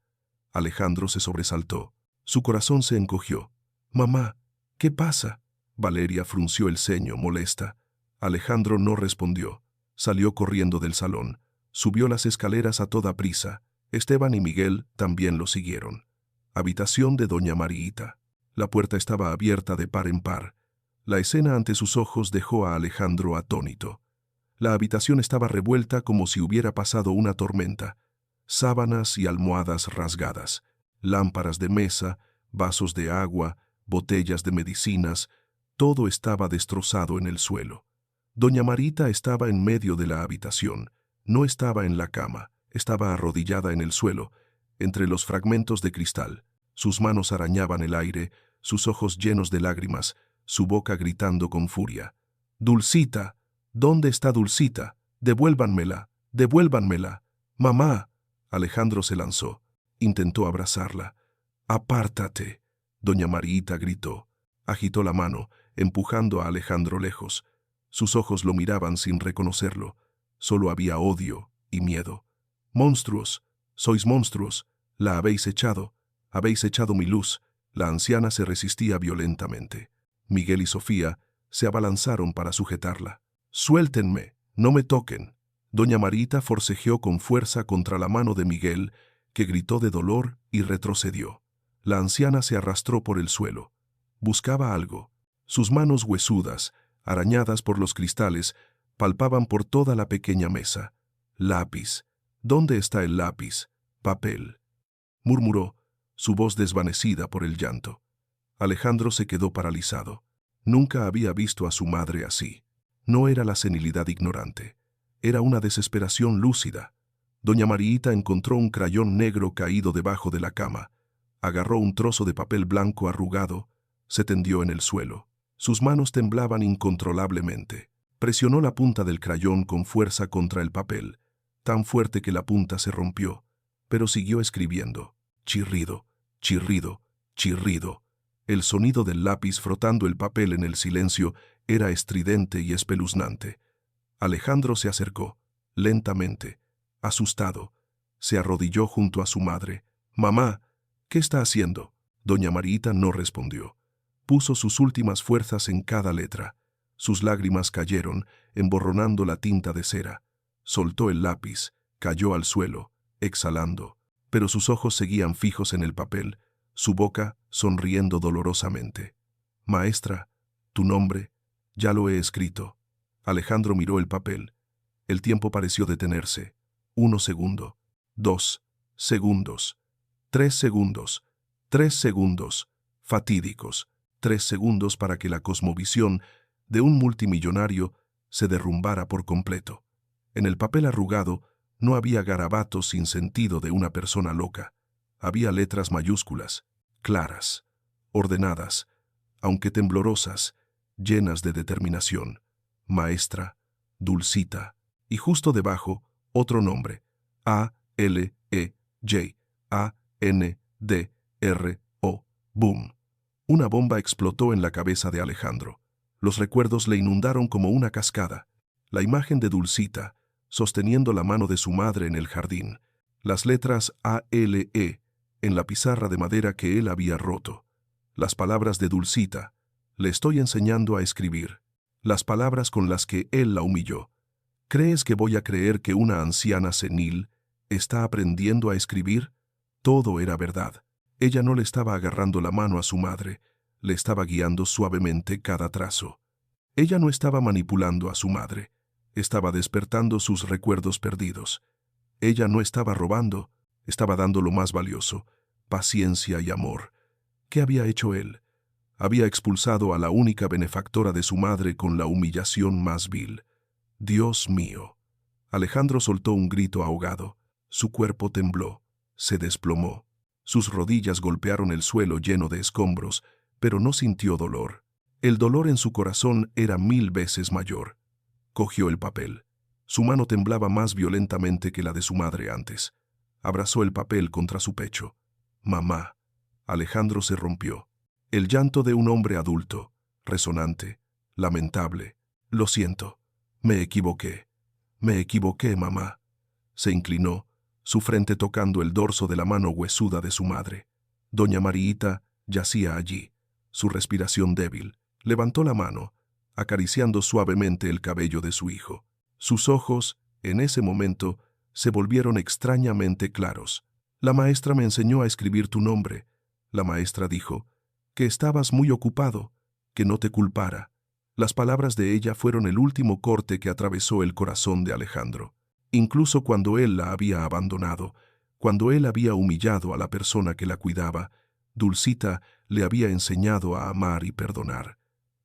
Alejandro se sobresaltó. Su corazón se encogió. «Mamá, ¿qué pasa?». Valeria frunció el ceño, molesta. Alejandro no respondió. Salió corriendo del salón. Subió las escaleras a toda prisa. Esteban y Miguel también lo siguieron. Habitación de doña Mariita. La puerta estaba abierta de par en par. La escena ante sus ojos dejó a Alejandro atónito. La habitación estaba revuelta como si hubiera pasado una tormenta. Sábanas y almohadas rasgadas, lámparas de mesa, vasos de agua, botellas de medicinas, todo estaba destrozado en el suelo. Doña Marita estaba en medio de la habitación. No estaba en la cama, estaba arrodillada en el suelo, entre los fragmentos de cristal. Sus manos arañaban el aire, sus ojos llenos de lágrimas, su boca gritando con furia. «Dulcita, ¿dónde está Dulcita? Devuélvanmela, devuélvanmela. Mamá». Alejandro se lanzó. Intentó abrazarla. «Apártate», doña Mariita gritó. Agitó la mano, empujando a Alejandro lejos. Sus ojos lo miraban sin reconocerlo. Solo había odio y miedo. «Monstruos, sois monstruos. La habéis echado mi luz». La anciana se resistía violentamente. Miguel y Sofía se abalanzaron para sujetarla. «Suéltenme, no me toquen». Doña Marita forcejeó con fuerza contra la mano de Miguel, que gritó de dolor y retrocedió. La anciana se arrastró por el suelo. Buscaba algo. Sus manos huesudas, arañadas por los cristales, palpaban por toda la pequeña mesa. «Lápiz. ¿Dónde está el lápiz? Papel», murmuró, su voz desvanecida por el llanto. Alejandro se quedó paralizado. Nunca había visto a su madre así. No era la senilidad ignorante. Era una desesperación lúcida. Doña Mariita encontró un crayón negro caído debajo de la cama. Agarró un trozo de papel blanco arrugado, se tendió en el suelo. Sus manos temblaban incontrolablemente. Presionó la punta del crayón con fuerza contra el papel, tan fuerte que la punta se rompió, pero siguió escribiendo. Chirrido, chirrido, chirrido. El sonido del lápiz frotando el papel en el silencio era estridente y espeluznante. Alejandro se acercó, lentamente, asustado. Se arrodilló junto a su madre. «Mamá, ¿qué está haciendo?». Doña Mariita no respondió. Puso sus últimas fuerzas en cada letra. Sus lágrimas cayeron, emborronando la tinta de cera. Soltó el lápiz, Cayó al suelo, exhalando, pero sus ojos seguían fijos en el papel, su boca sonriendo dolorosamente. Maestra, tu nombre, ya lo he escrito. Alejandro miró el papel. El tiempo pareció detenerse. 1 segundo, 2 segundos, 3 segundos, 3 segundos, fatídicos, 3 segundos para que la cosmovisión de un multimillonario se derrumbara por completo. En el papel arrugado no había garabatos sin sentido de una persona loca. Había letras mayúsculas, claras, ordenadas, aunque temblorosas, llenas de determinación. Maestra, Dulcita, y justo debajo otro nombre, A-L-E-J-A-N-D-R-O, boom. Una bomba explotó en la cabeza de Alejandro. Los recuerdos le inundaron como una cascada. La imagen de Dulcita, sosteniendo la mano de su madre en el jardín. Las letras A-L-E en la pizarra de madera que él había roto. Las palabras de Dulcita, le estoy enseñando a escribir. Las palabras con las que él la humilló. ¿Crees que voy a creer que una anciana senil está aprendiendo a escribir? Todo era verdad. Ella no le estaba agarrando la mano a su madre, le estaba guiando suavemente cada trazo. Ella no estaba manipulando a su madre, estaba despertando sus recuerdos perdidos. Ella no estaba robando, estaba dando lo más valioso, paciencia y amor. ¿Qué había hecho él? Había expulsado a la única benefactora de su madre con la humillación más vil. Dios mío. Alejandro soltó un grito ahogado. Su cuerpo tembló, se desplomó. Sus rodillas golpearon el suelo lleno de escombros, pero no sintió dolor. El dolor en su corazón era 1000 veces mayor. Cogió el papel. Su mano temblaba más violentamente que la de su madre antes. Abrazó el papel contra su pecho. Mamá. Alejandro se rompió. El llanto de un hombre adulto, resonante, lamentable. Lo siento. Me equivoqué. Me equivoqué, mamá. Se inclinó, su frente tocando el dorso de la mano huesuda de su madre. Doña Mariita yacía allí, su respiración débil. Levantó la mano, acariciando suavemente el cabello de su hijo. Sus ojos, en ese momento, se volvieron extrañamente claros. La maestra me enseñó a escribir tu nombre. La maestra dijo que estabas muy ocupado, que no te culpara. Las palabras de ella fueron el último corte que atravesó el corazón de Alejandro. Incluso cuando él la había abandonado, cuando él había humillado a la persona que la cuidaba, Dulcita le había enseñado a amar y perdonar.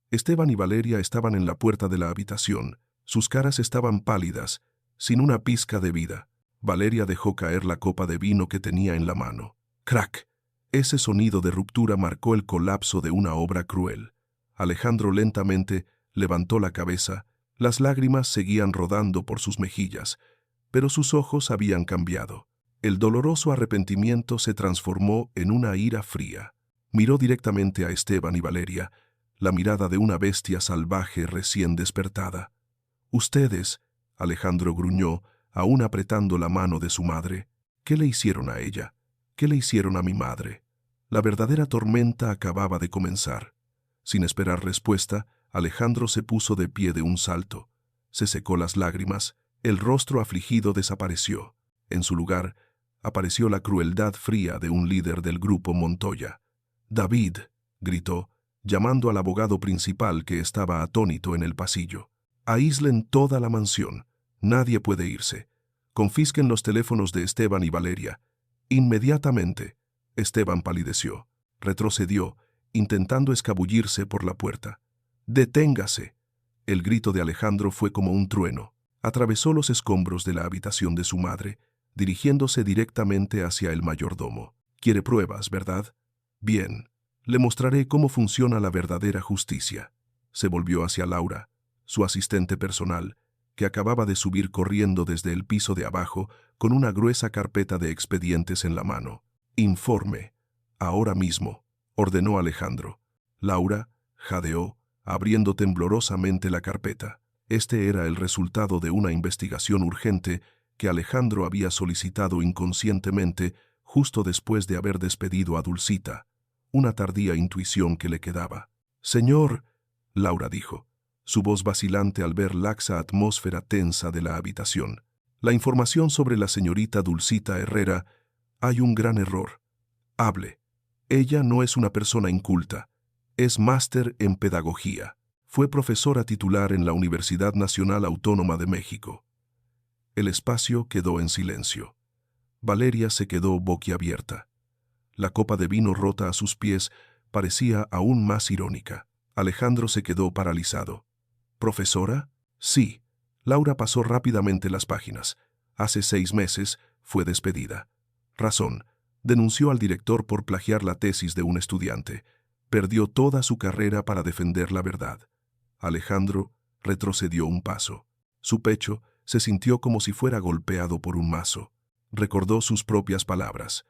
Esteban y Valeria estaban en la puerta de la habitación. Sus caras estaban pálidas, sin una pizca de vida. Valeria dejó caer la copa de vino que tenía en la mano. ¡Crack! Ese sonido de ruptura marcó el colapso de una obra cruel. Alejandro lentamente levantó la cabeza. Las lágrimas seguían rodando por sus mejillas, pero sus ojos habían cambiado. El doloroso arrepentimiento se transformó en una ira fría. Miró directamente a Esteban y Valeria, la mirada de una bestia salvaje recién despertada. «Ustedes», Alejandro gruñó, aún apretando la mano de su madre, «¿qué le hicieron a ella? ¿Qué le hicieron a mi madre?» La verdadera tormenta acababa de comenzar. Sin esperar respuesta, Alejandro se puso de pie de un salto. Se secó las lágrimas, el rostro afligido desapareció. En su lugar, apareció la crueldad fría de un líder del grupo Montoya. «David», gritó, llamando al abogado principal que estaba atónito en el pasillo. «Aíslen toda la mansión. Nadie puede irse. Confisquen los teléfonos de Esteban y Valeria. Inmediatamente». Esteban palideció, retrocedió, intentando escabullirse por la puerta. «¡Deténgase!». El grito de Alejandro fue como un trueno. Atravesó los escombros de la habitación de su madre, dirigiéndose directamente hacia el mayordomo. «¿Quiere pruebas, verdad? Bien, le mostraré cómo funciona la verdadera justicia». Se volvió hacia Laura, su asistente personal, que acababa de subir corriendo desde el piso de abajo con una gruesa carpeta de expedientes en la mano. «Informe, ahora mismo», ordenó Alejandro. Laura jadeó, abriendo temblorosamente la carpeta. Este era el resultado de una investigación urgente que Alejandro había solicitado inconscientemente justo después de haber despedido a Dulcita, una tardía intuición que le quedaba. «Señor», Laura dijo, su voz vacilante al ver laxa atmósfera tensa de la habitación. La información sobre la señorita Dulcita Herrera, hay un gran error. Hable. Ella no es una persona inculta. Es máster en pedagogía. Fue profesora titular en la Universidad Nacional Autónoma de México. El espacio quedó en silencio. Valeria se quedó boquiabierta. La copa de vino rota a sus pies parecía aún más irónica. Alejandro se quedó paralizado. ¿Profesora? Sí. Laura pasó rápidamente las páginas. Hace 6 meses fue despedida. Razón. Denunció al director por plagiar la tesis de un estudiante. Perdió toda su carrera para defender la verdad. Alejandro retrocedió un paso. Su pecho se sintió como si fuera golpeado por un mazo. Recordó sus propias palabras.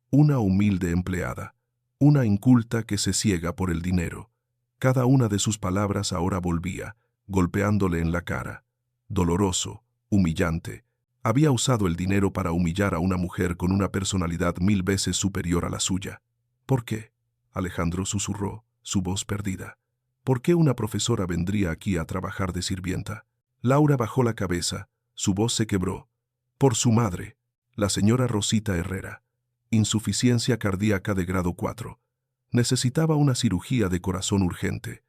Una humilde empleada. Una inculta que se ciega por el dinero. Cada una de sus palabras ahora volvía, golpeándole en la cara. Doloroso, humillante. Había usado el dinero para humillar a una mujer con una personalidad 1000 veces superior a la suya. ¿Por qué? Alejandro susurró, su voz perdida. ¿Por qué una profesora vendría aquí a trabajar de sirvienta? Laura bajó la cabeza, su voz se quebró. Por su madre, la señora Rosita Herrera. Insuficiencia cardíaca de grado 4. Necesitaba una cirugía de corazón urgente.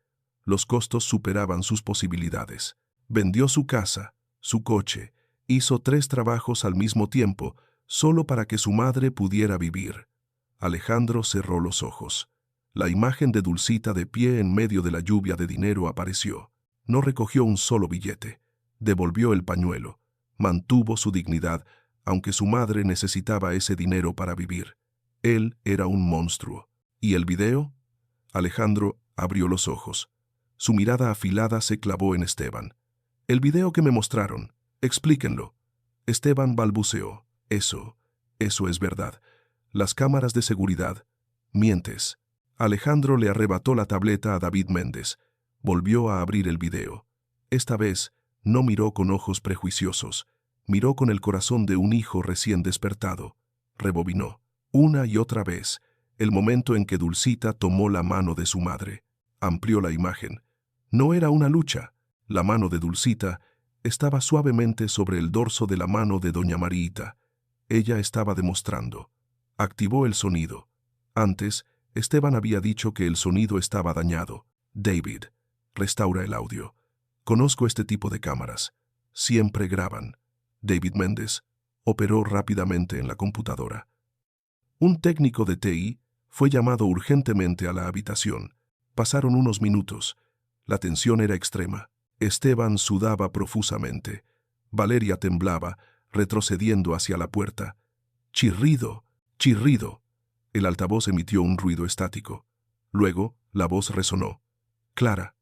Los costos superaban sus posibilidades. Vendió su casa, su coche, hizo 3 trabajos al mismo tiempo, solo para que su madre pudiera vivir. Alejandro cerró los ojos. La imagen de Dulcita de pie en medio de la lluvia de dinero apareció. No recogió un solo billete. Devolvió el pañuelo. Mantuvo su dignidad, aunque su madre necesitaba ese dinero para vivir. Él era un monstruo. ¿Y el video? Alejandro abrió los ojos. Su mirada afilada se clavó en Esteban. El video que me mostraron. Explíquenlo. Esteban balbuceó. Eso es verdad. Las cámaras de seguridad. Mientes. Alejandro le arrebató la tableta a David Méndez. Volvió a abrir el video. Esta vez no miró con ojos prejuiciosos. Miró con el corazón de un hijo recién despertado. Rebobinó. Una y otra vez. El momento en que Dulcita tomó la mano de su madre. Amplió la imagen. No era una lucha. La mano de Dulcita estaba suavemente sobre el dorso de la mano de doña Mariita. Ella estaba demostrando. Activó el sonido. Antes, Esteban había dicho que el sonido estaba dañado. David, restaura el audio. Conozco este tipo de cámaras. Siempre graban. David Méndez operó rápidamente en la computadora. Un técnico de TI fue llamado urgentemente a la habitación. Pasaron unos minutos. La tensión era extrema. Esteban sudaba profusamente. Valeria temblaba, retrocediendo hacia la puerta. Chirrido, chirrido. El altavoz emitió un ruido estático. Luego, la voz resonó. Clara,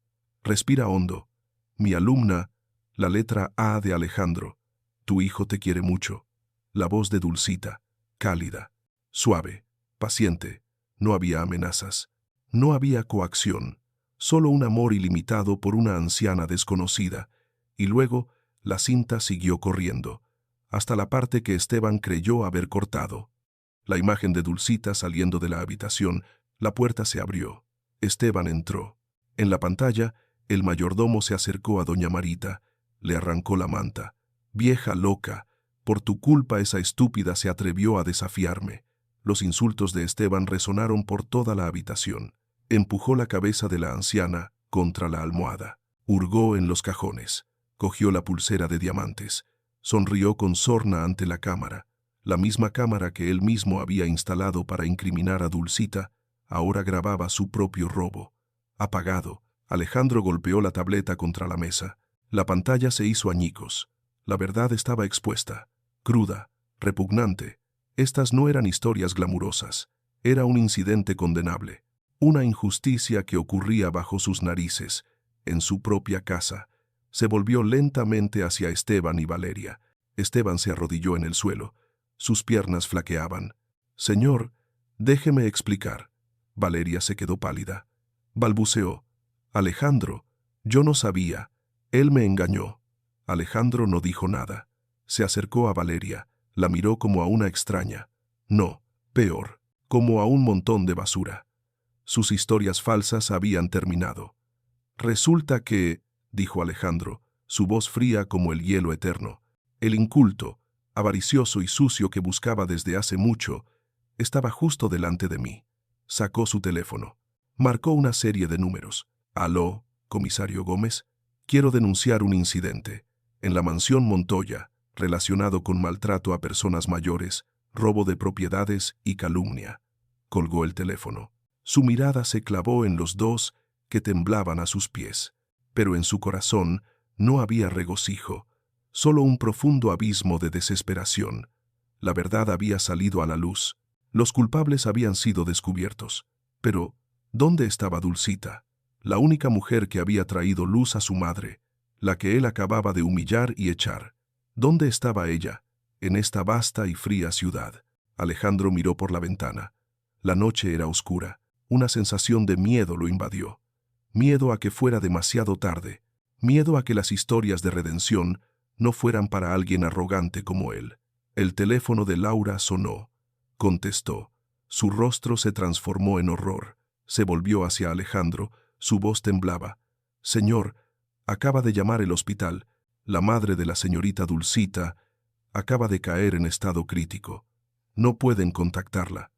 respira hondo. Mi alumna, la letra A de Alejandro. Tu hijo te quiere mucho. La voz de Dulcita, cálida, suave, paciente. No había amenazas. No había coacción. Solo un amor ilimitado por una anciana desconocida. Y luego, la cinta siguió corriendo, hasta la parte que Esteban creyó haber cortado. La imagen de Dulcita saliendo de la habitación, la puerta se abrió. Esteban entró. En la pantalla, el mayordomo se acercó a doña Marita. Le arrancó la manta. Vieja loca, por tu culpa esa estúpida se atrevió a desafiarme. Los insultos de Esteban resonaron por toda la habitación. Empujó la cabeza de la anciana contra la almohada. Hurgó en los cajones. Cogió la pulsera de diamantes. Sonrió con sorna ante la cámara. La misma cámara que él mismo había instalado para incriminar a Dulcita, ahora grababa su propio robo. Apagado, Alejandro golpeó la tableta contra la mesa. La pantalla se hizo añicos. La verdad estaba expuesta, cruda, repugnante. Estas no eran historias glamurosas. Era un incidente condenable. Una injusticia que ocurría bajo sus narices, en su propia casa. Se volvió lentamente hacia Esteban y Valeria. Esteban se arrodilló en el suelo. Sus piernas flaqueaban. Señor, déjeme explicar. Valeria se quedó pálida. Balbuceó. Alejandro, yo no sabía. Él me engañó. Alejandro no dijo nada. Se acercó a Valeria. La miró como a una extraña. No, peor, como a un montón de basura. Sus historias falsas habían terminado. Resulta que, dijo Alejandro, su voz fría como el hielo eterno, El inculto, avaricioso y sucio que buscaba desde hace mucho, estaba justo delante de mí. Sacó su teléfono. Marcó una serie de números. «Aló, comisario Gómez. Quiero denunciar un incidente en la mansión Montoya relacionado con maltrato a personas mayores, robo de propiedades y calumnia». Colgó el teléfono. Su mirada se clavó en los dos que temblaban a sus pies, pero en su corazón no había regocijo, solo un profundo abismo de desesperación. La verdad había salido a la luz. Los culpables habían sido descubiertos. Pero, ¿dónde estaba Dulcita? La única mujer que había traído luz a su madre, la que él acababa de humillar y echar. ¿Dónde estaba ella, en esta vasta y fría ciudad? Alejandro miró por la ventana. La noche era oscura. Una sensación de miedo lo invadió. Miedo a que fuera demasiado tarde. Miedo a que las historias de redención no fueran para alguien arrogante como él. El teléfono de Laura sonó. Contestó. Su rostro se transformó en horror. Se volvió hacia Alejandro. Su voz temblaba. «Señor, acaba de llamar el hospital. La madre de la señorita Dulcita acaba de caer en estado crítico. No pueden contactarla».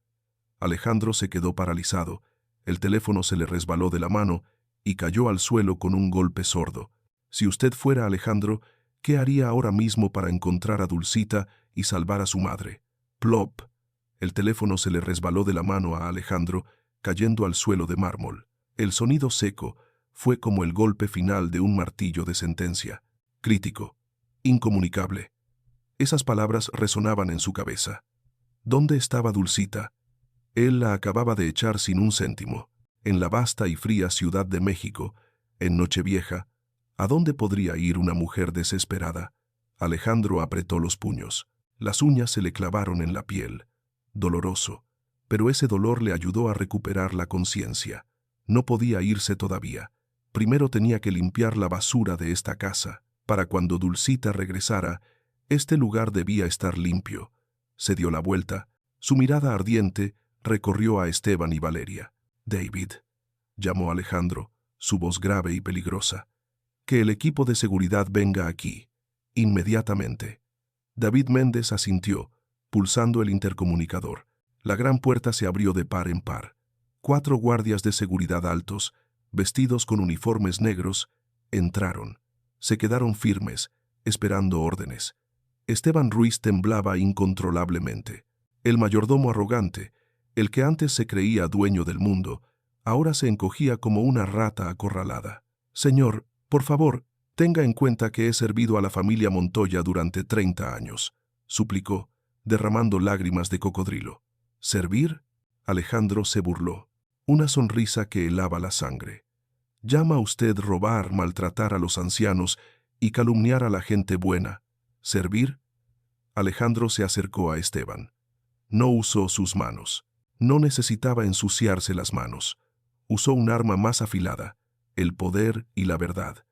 Alejandro se quedó paralizado. El teléfono se le resbaló de la mano y cayó al suelo con un golpe sordo. Si usted fuera Alejandro, ¿qué haría ahora mismo para encontrar a Dulcita y salvar a su madre? Plop. El teléfono se le resbaló de la mano a Alejandro, cayendo al suelo de mármol. El sonido seco fue como el golpe final de un martillo de sentencia. Crítico. Incomunicable. Esas palabras resonaban en su cabeza. ¿Dónde estaba Dulcita? Él la acababa de echar sin un céntimo. En la vasta y fría Ciudad de México, en Nochevieja, ¿a dónde podría ir una mujer desesperada? Alejandro apretó los puños. Las uñas se le clavaron en la piel. Doloroso. Pero ese dolor le ayudó a recuperar la conciencia. No podía irse todavía. Primero tenía que limpiar la basura de esta casa. Para cuando Dulcita regresara, este lugar debía estar limpio. Se dio la vuelta. Su mirada ardiente recorrió a Esteban y Valeria. «David», llamó Alejandro, su voz grave y peligrosa. «Que el equipo de seguridad venga aquí, inmediatamente». David Méndez asintió, pulsando el intercomunicador. La gran puerta se abrió de par en par. 4 guardias de seguridad altos, vestidos con uniformes negros, entraron. Se quedaron firmes, esperando órdenes. Esteban Ruiz temblaba incontrolablemente. El mayordomo arrogante, el que antes se creía dueño del mundo, ahora se encogía como una rata acorralada. «Señor, por favor, tenga en cuenta que he servido a la familia Montoya durante 30 años», suplicó, derramando lágrimas de cocodrilo. «¿Servir?», Alejandro se burló. Una sonrisa que helaba la sangre. «¿Llama usted robar, maltratar a los ancianos y calumniar a la gente buena? ¿Servir?». Alejandro se acercó a Esteban. No usó sus manos. No necesitaba ensuciarse las manos. Usó un arma más afilada, el poder y la verdad.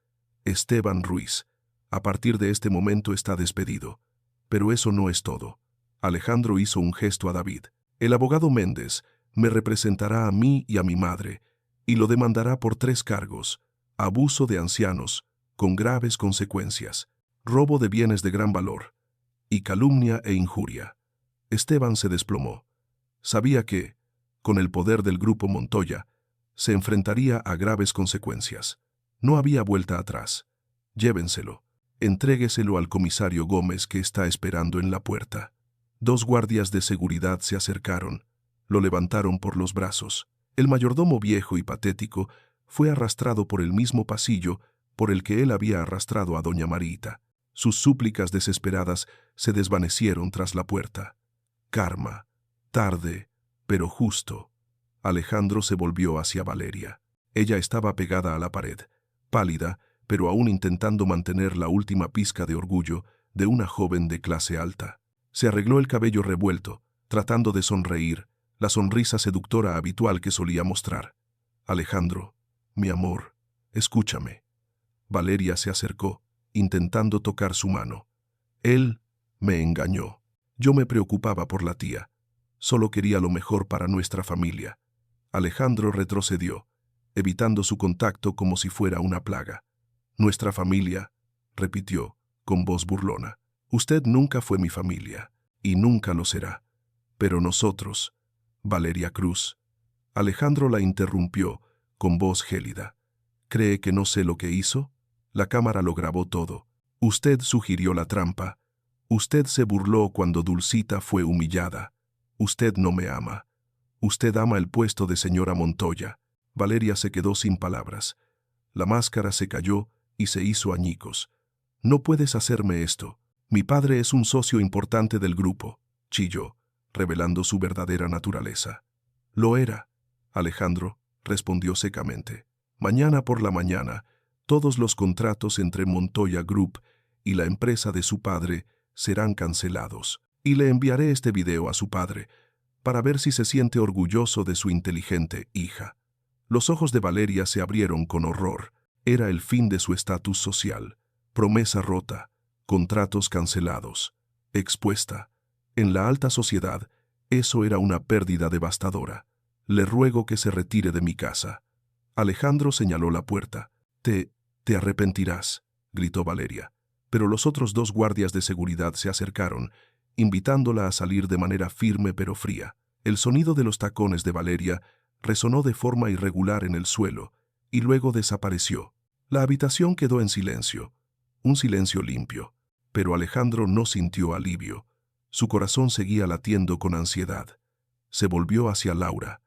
Esteban Ruiz, a partir de este momento está despedido. Pero eso no es todo. Alejandro hizo un gesto a David. «El abogado Méndez me representará a mí y a mi madre, y lo demandará por 3 cargos: abuso de ancianos, con graves consecuencias, robo de bienes de gran valor, y calumnia e injuria». Esteban se desplomó. Sabía que, con el poder del grupo Montoya, se enfrentaría a graves consecuencias. No había vuelta atrás. «Llévenselo. Entrégueselo al comisario Gómez que está esperando en la puerta». 2 guardias de seguridad se acercaron. Lo levantaron por los brazos. El mayordomo viejo y patético fue arrastrado por el mismo pasillo por el que él había arrastrado a doña Marita. Sus súplicas desesperadas se desvanecieron tras la puerta. Karma. Tarde, pero justo. Alejandro se volvió hacia Valeria. Ella estaba pegada a la pared, pálida, pero aún intentando mantener la última pizca de orgullo de una joven de clase alta. Se arregló el cabello revuelto, tratando de sonreír, la sonrisa seductora habitual que solía mostrar. «Alejandro, mi amor, escúchame». Valeria se acercó, intentando tocar su mano. «Él me engañó. Yo me preocupaba por la tía. Solo quería lo mejor para nuestra familia». Alejandro retrocedió, evitando su contacto como si fuera una plaga. «Nuestra familia», repitió, con voz burlona. Usted nunca fue mi familia, y nunca lo será. Pero nosotros, Valeria Cruz. Alejandro la interrumpió con voz gélida. ¿Cree que no sé lo que hizo? La cámara lo grabó todo. Usted sugirió la trampa. Usted se burló cuando Dulcita fue humillada. Usted no me ama. Usted ama el puesto de señora Montoya. Valeria se quedó sin palabras. La máscara se cayó y se hizo añicos. No puedes hacerme esto. Mi padre es un socio importante del grupo, chilló, revelando su verdadera naturaleza. Lo era, Alejandro respondió secamente. Mañana por la mañana, todos los contratos entre Montoya Group y la empresa de su padre serán cancelados. Y le enviaré este video a su padre, para ver si se siente orgulloso de su inteligente hija. Los ojos de Valeria se abrieron con horror. Era el fin de su estatus social. Promesa rota, contratos cancelados, expuesta. En la alta sociedad, eso era una pérdida devastadora. Le ruego que se retire de mi casa. Alejandro señaló la puerta. Te arrepentirás, gritó Valeria. Pero los otros dos guardias de seguridad se acercaron, invitándola a salir de manera firme pero fría. El sonido de los tacones de Valeria resonó de forma irregular en el suelo y luego desapareció. La habitación quedó en silencio, un silencio limpio, pero Alejandro no sintió alivio. Su corazón seguía latiendo con ansiedad. Se volvió hacia Laura.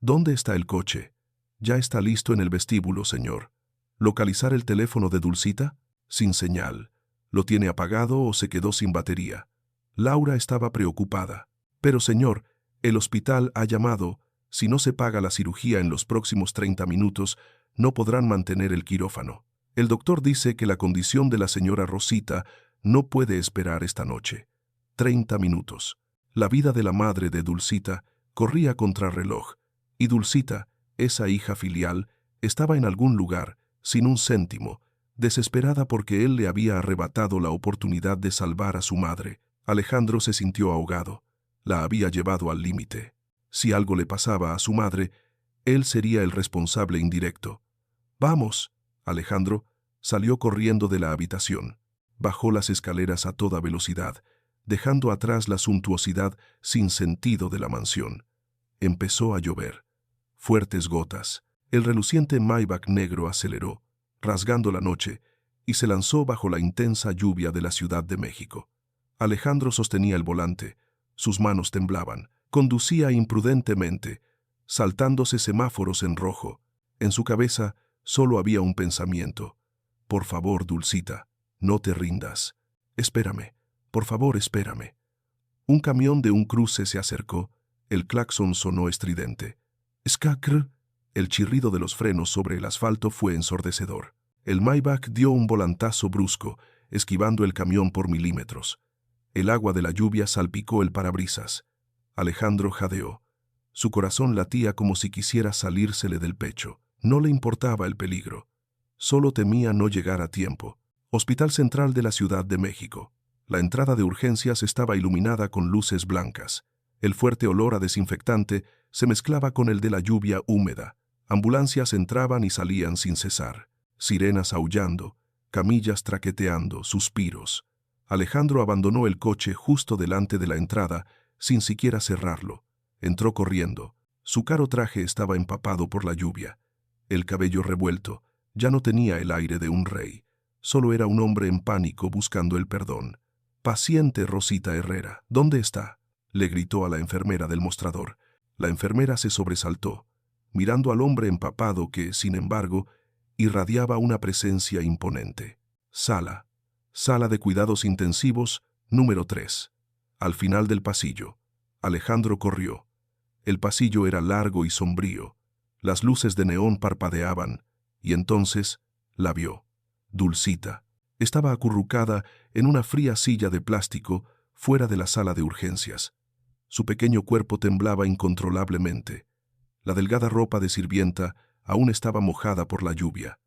¿Dónde está el coche? Ya está listo en el vestíbulo, señor. ¿Localizar el teléfono de Dulcita? Sin señal. ¿Lo tiene apagado o se quedó sin batería? Laura estaba preocupada. Pero, señor, el hospital ha llamado. Si no se paga la cirugía en los próximos 30 minutos, no podrán mantener el quirófano. El doctor dice que la condición de la señora Rosita no puede esperar esta noche. 30 minutos. La vida de la madre de Dulcita corría contrarreloj, y Dulcita, esa hija filial, estaba en algún lugar, sin un céntimo, desesperada porque él le había arrebatado la oportunidad de salvar a su madre. Alejandro se sintió ahogado. La había llevado al límite. Si algo le pasaba a su madre, él sería el responsable indirecto. «Vamos», Alejandro salió corriendo de la habitación. Bajó las escaleras a toda velocidad, dejando atrás la suntuosidad sin sentido de la mansión. Empezó a llover. Fuertes gotas. El reluciente Maybach negro aceleró, rasgando la noche, y se lanzó bajo la intensa lluvia de la Ciudad de México. Alejandro sostenía el volante. Sus manos temblaban. Conducía imprudentemente, saltándose semáforos en rojo. En su cabeza solo había un pensamiento. «Por favor, Dulcita, no te rindas. Espérame, por favor, espérame». Un camión de un cruce se acercó. El claxon sonó estridente. «Scacr». El chirrido de los frenos sobre el asfalto fue ensordecedor. El Maybach dio un volantazo brusco, esquivando el camión por milímetros. El agua de la lluvia salpicó el parabrisas. Alejandro jadeó. Su corazón latía como si quisiera salírsele del pecho. No le importaba el peligro. Solo temía no llegar a tiempo. Hospital Central de la Ciudad de México. La entrada de urgencias estaba iluminada con luces blancas. El fuerte olor a desinfectante se mezclaba con el de la lluvia húmeda. Ambulancias entraban y salían sin cesar. Sirenas aullando, camillas traqueteando, suspiros. Alejandro abandonó el coche justo delante de la entrada, sin siquiera cerrarlo. Entró corriendo. Su caro traje estaba empapado por la lluvia. El cabello revuelto. Ya no tenía el aire de un rey. Solo era un hombre en pánico buscando el perdón. «Paciente Rosita Herrera, ¿dónde está?», le gritó a la enfermera del mostrador. La enfermera se sobresaltó, mirando al hombre empapado que, sin embargo, irradiaba una presencia imponente. Sala de cuidados intensivos, número 3. Al final del pasillo. Alejandro corrió. El pasillo era largo y sombrío. Las luces de neón parpadeaban, y entonces la vio. Dulcita estaba acurrucada en una fría silla de plástico fuera de la sala de urgencias. Su pequeño cuerpo temblaba incontrolablemente. La delgada ropa de sirvienta aún estaba mojada por la lluvia.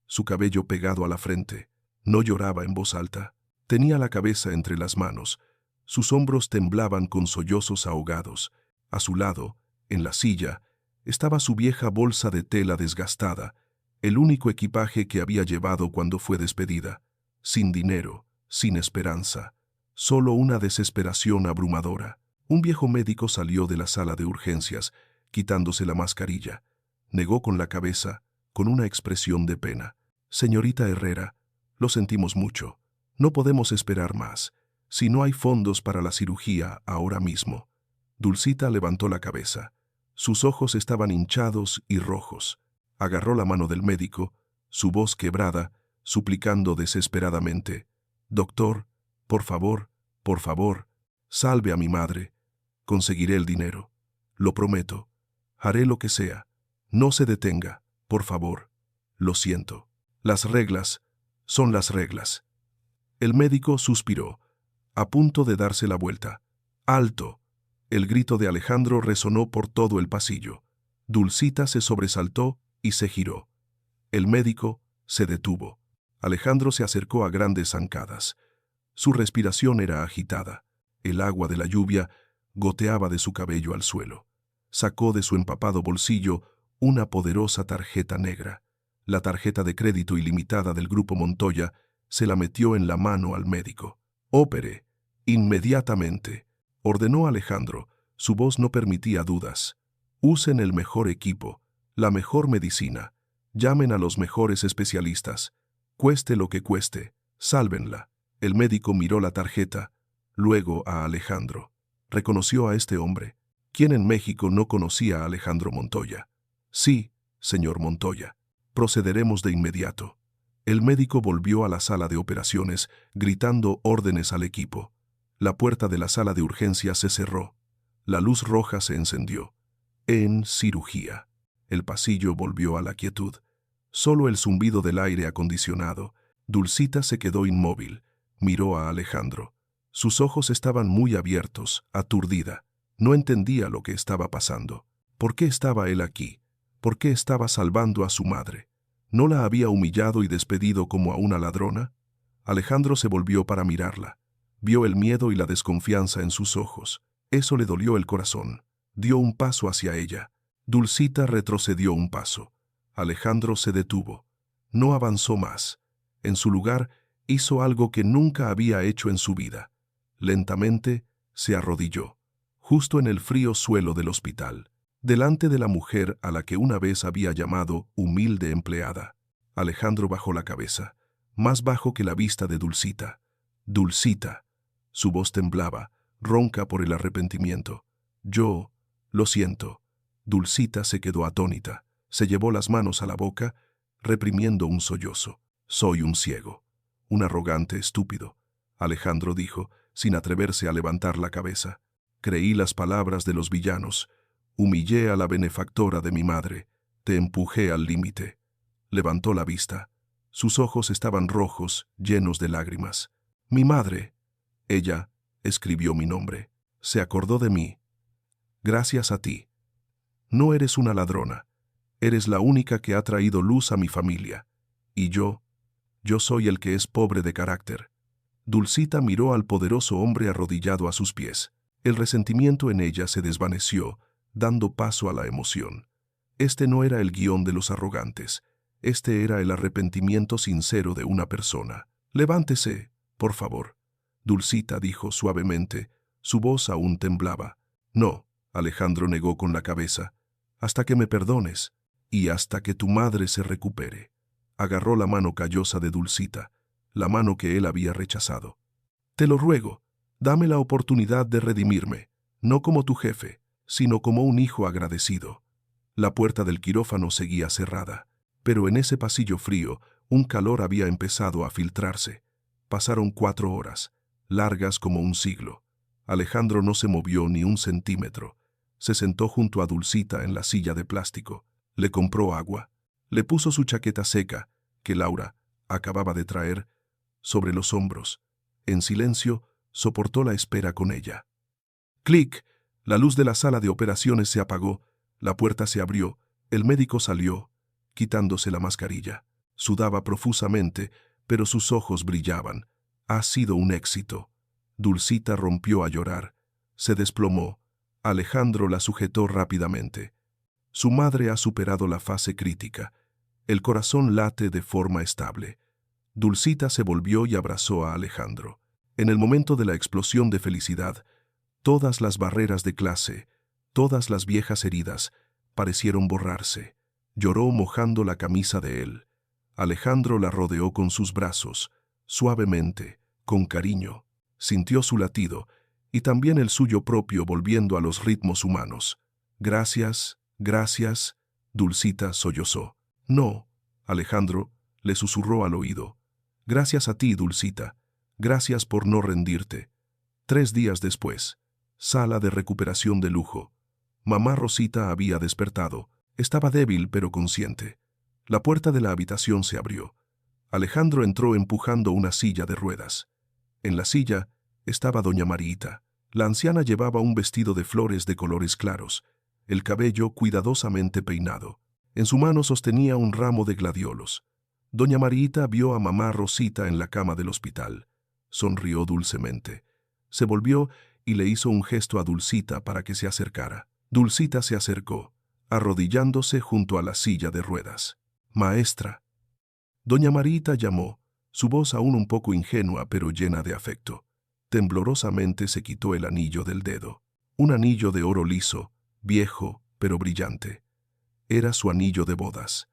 Su cabello pegado a la frente. No lloraba en voz alta. Tenía la cabeza entre las manos. Sus hombros temblaban con sollozos ahogados. A su lado, en la silla, estaba su vieja bolsa de tela desgastada, el único equipaje que había llevado cuando fue despedida. Sin dinero, sin esperanza. solo una desesperación abrumadora. Un viejo médico salió de la sala de urgencias, quitándose la mascarilla. Negó con la cabeza, con una expresión de pena. Señorita Herrera, lo sentimos mucho. No podemos esperar más. Si no hay fondos para la cirugía ahora mismo. Dulcita levantó la cabeza. Sus ojos estaban hinchados y rojos. Agarró la mano del médico, su voz quebrada, suplicando desesperadamente: «Doctor, por favor, salve a mi madre. Conseguiré el dinero. Lo prometo. Haré lo que sea. No se detenga, por favor. Lo siento. Las reglas son las reglas». El médico suspiró, a punto de darse la vuelta. «¡Alto!». El grito de Alejandro resonó por todo el pasillo. Dulcita se sobresaltó y se giró. El médico se detuvo. Alejandro se acercó a grandes zancadas. Su respiración era agitada. El agua de la lluvia goteaba de su cabello al suelo. Sacó de su empapado bolsillo una poderosa tarjeta negra. La tarjeta de crédito ilimitada del Grupo Montoya se la metió en la mano al médico. «Ópere, inmediatamente», ordenó Alejandro. Su voz no permitía dudas. «Usen el mejor equipo, la mejor medicina. Llamen a los mejores especialistas. Cueste lo que cueste, sálvenla». El médico miró la tarjeta, luego a Alejandro. Reconoció a este hombre. ¿Quién en México no conocía a Alejandro Montoya? «Sí, señor Montoya. Procederemos de inmediato». El médico volvió a la sala de operaciones, gritando órdenes al equipo. La puerta de la sala de urgencias se cerró. La luz roja se encendió. En cirugía. El pasillo volvió a la quietud. Solo el zumbido del aire acondicionado. Dulcita se quedó inmóvil. Miró a Alejandro. Sus ojos estaban muy abiertos, aturdida. No entendía lo que estaba pasando. ¿Por qué estaba él aquí? ¿Por qué estaba salvando a su madre? ¿No la había humillado y despedido como a una ladrona? Alejandro se volvió para mirarla. Vio el miedo y la desconfianza en sus ojos. Eso le dolió el corazón. Dio un paso hacia ella. Dulcita retrocedió un paso. Alejandro se detuvo. No avanzó más. En su lugar, hizo algo que nunca había hecho en su vida. Lentamente se arrodilló, justo en el frío suelo del hospital, delante de la mujer a la que una vez había llamado humilde empleada. Alejandro bajó la cabeza, más bajo que la vista de Dulcita. «Dulcita». Su voz temblaba, ronca por el arrepentimiento. «Yo lo siento». Dulcita se quedó atónita. Se llevó las manos a la boca, reprimiendo un sollozo. «Soy un ciego, un arrogante estúpido», Alejandro dijo, sin atreverse a levantar la cabeza. «Creí las palabras de los villanos. Humillé a la benefactora de mi madre. Te empujé al límite». Levantó la vista. Sus ojos estaban rojos, llenos de lágrimas. «Mi madre». Ella escribió mi nombre. Se acordó de mí. Gracias a ti. No eres una ladrona. Eres la única que ha traído luz a mi familia. Y yo soy el que es pobre de carácter». Dulcita miró al poderoso hombre arrodillado a sus pies. El resentimiento en ella se desvaneció, dando paso a la emoción. Este no era el guión de los arrogantes. Este era el arrepentimiento sincero de una persona. «Levántese, por favor», Dulcita dijo suavemente. Su voz aún temblaba. «No», Alejandro negó con la cabeza. «Hasta que me perdones y hasta que tu madre se recupere». Agarró la mano callosa de Dulcita, la mano que él había rechazado. «Te lo ruego, dame la oportunidad de redimirme, no como tu jefe, sino como un hijo agradecido». La puerta del quirófano seguía cerrada, pero en ese pasillo frío un calor había empezado a filtrarse. Pasaron 4 horas, largas como un siglo. Alejandro no se movió ni un centímetro. Se sentó junto a Dulcita en la silla de plástico. Le compró agua. Le puso su chaqueta seca, que Laura acababa de traer, sobre los hombros. En silencio, soportó la espera con ella. ¡Clic! La luz de la sala de operaciones se apagó. La puerta se abrió. El médico salió, quitándose la mascarilla. Sudaba profusamente, pero sus ojos brillaban. «Ha sido un éxito». Dulcita rompió a llorar. Se desplomó. Alejandro la sujetó rápidamente. Su madre ha superado la fase crítica. El corazón late de forma estable. Dulcita se volvió y abrazó a Alejandro. En el momento de la explosión de felicidad, todas las barreras de clase, todas las viejas heridas, parecieron borrarse. Lloró mojando la camisa de él. Alejandro la rodeó con sus brazos, suavemente, con cariño. Sintió su latido, y también el suyo propio volviendo a los ritmos humanos. Gracias, gracias, Dulcita sollozó. No, Alejandro le susurró al oído. Gracias a ti, Dulcita. Gracias por no rendirte. 3 días después, sala de recuperación de lujo. Mamá Rosita había despertado. Estaba débil pero consciente. La puerta de la habitación se abrió. Alejandro entró empujando una silla de ruedas. En la silla estaba doña Mariita. La anciana llevaba un vestido de flores de colores claros, el cabello cuidadosamente peinado. En su mano sostenía un ramo de gladiolos. Doña Mariita vio a mamá Rosita en la cama del hospital. Sonrió dulcemente. Se volvió y le hizo un gesto a Dulcita para que se acercara. Dulcita se acercó, arrodillándose junto a la silla de ruedas. «Maestra». Doña Mariita llamó, su voz aún un poco ingenua pero llena de afecto. Temblorosamente se quitó el anillo del dedo. Un anillo de oro liso, viejo pero brillante. Era su anillo de bodas.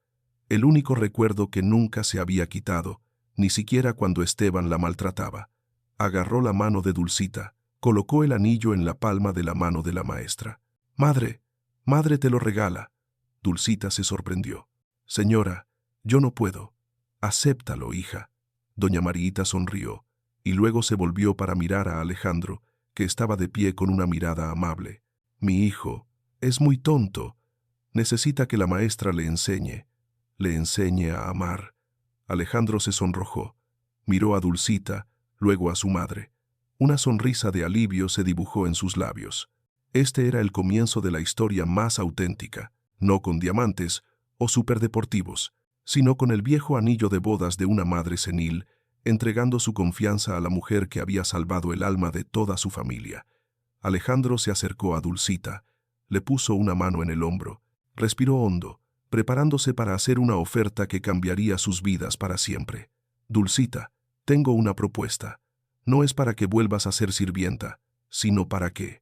El único recuerdo que nunca se había quitado, ni siquiera cuando Esteban la maltrataba. Agarró la mano de Dulcita, colocó el anillo en la palma de la mano de la maestra. «Madre, madre te lo regala». Dulcita se sorprendió. «Señora, yo no puedo». «Acéptalo, hija». Doña Mariita sonrió, y luego se volvió para mirar a Alejandro, que estaba de pie con una mirada amable. «Mi hijo es muy tonto. Necesita que la maestra le enseñe a amar». Alejandro se sonrojó. Miró a Dulcita, luego a su madre. Una sonrisa de alivio se dibujó en sus labios. Este era el comienzo de la historia más auténtica, no con diamantes o superdeportivos, sino con el viejo anillo de bodas de una madre senil, entregando su confianza a la mujer que había salvado el alma de toda su familia. Alejandro se acercó a Dulcita, le puso una mano en el hombro, respiró hondo, preparándose para hacer una oferta que cambiaría sus vidas para siempre. «Dulcita, tengo una propuesta. No es para que vuelvas a ser sirvienta, sino para que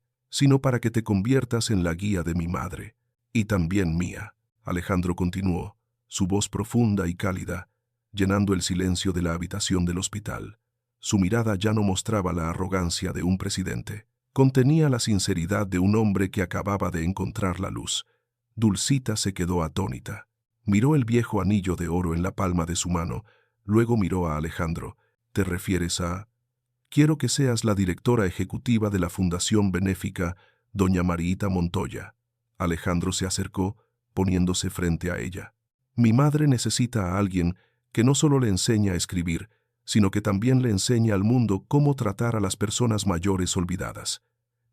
te conviertas en la guía de mi madre, y también mía». Alejandro continuó, su voz profunda y cálida, llenando el silencio de la habitación del hospital. Su mirada ya no mostraba la arrogancia de un presidente. Contenía la sinceridad de un hombre que acababa de encontrar la luz. Dulcita se quedó atónita. Miró el viejo anillo de oro en la palma de su mano, luego miró a Alejandro. «¿Te refieres a...?» «Quiero que seas la directora ejecutiva de la Fundación Benéfica Doña Mariita Montoya». Alejandro se acercó, poniéndose frente a ella. «Mi madre necesita a alguien que no solo le enseñe a escribir, sino que también le enseñe al mundo cómo tratar a las personas mayores olvidadas.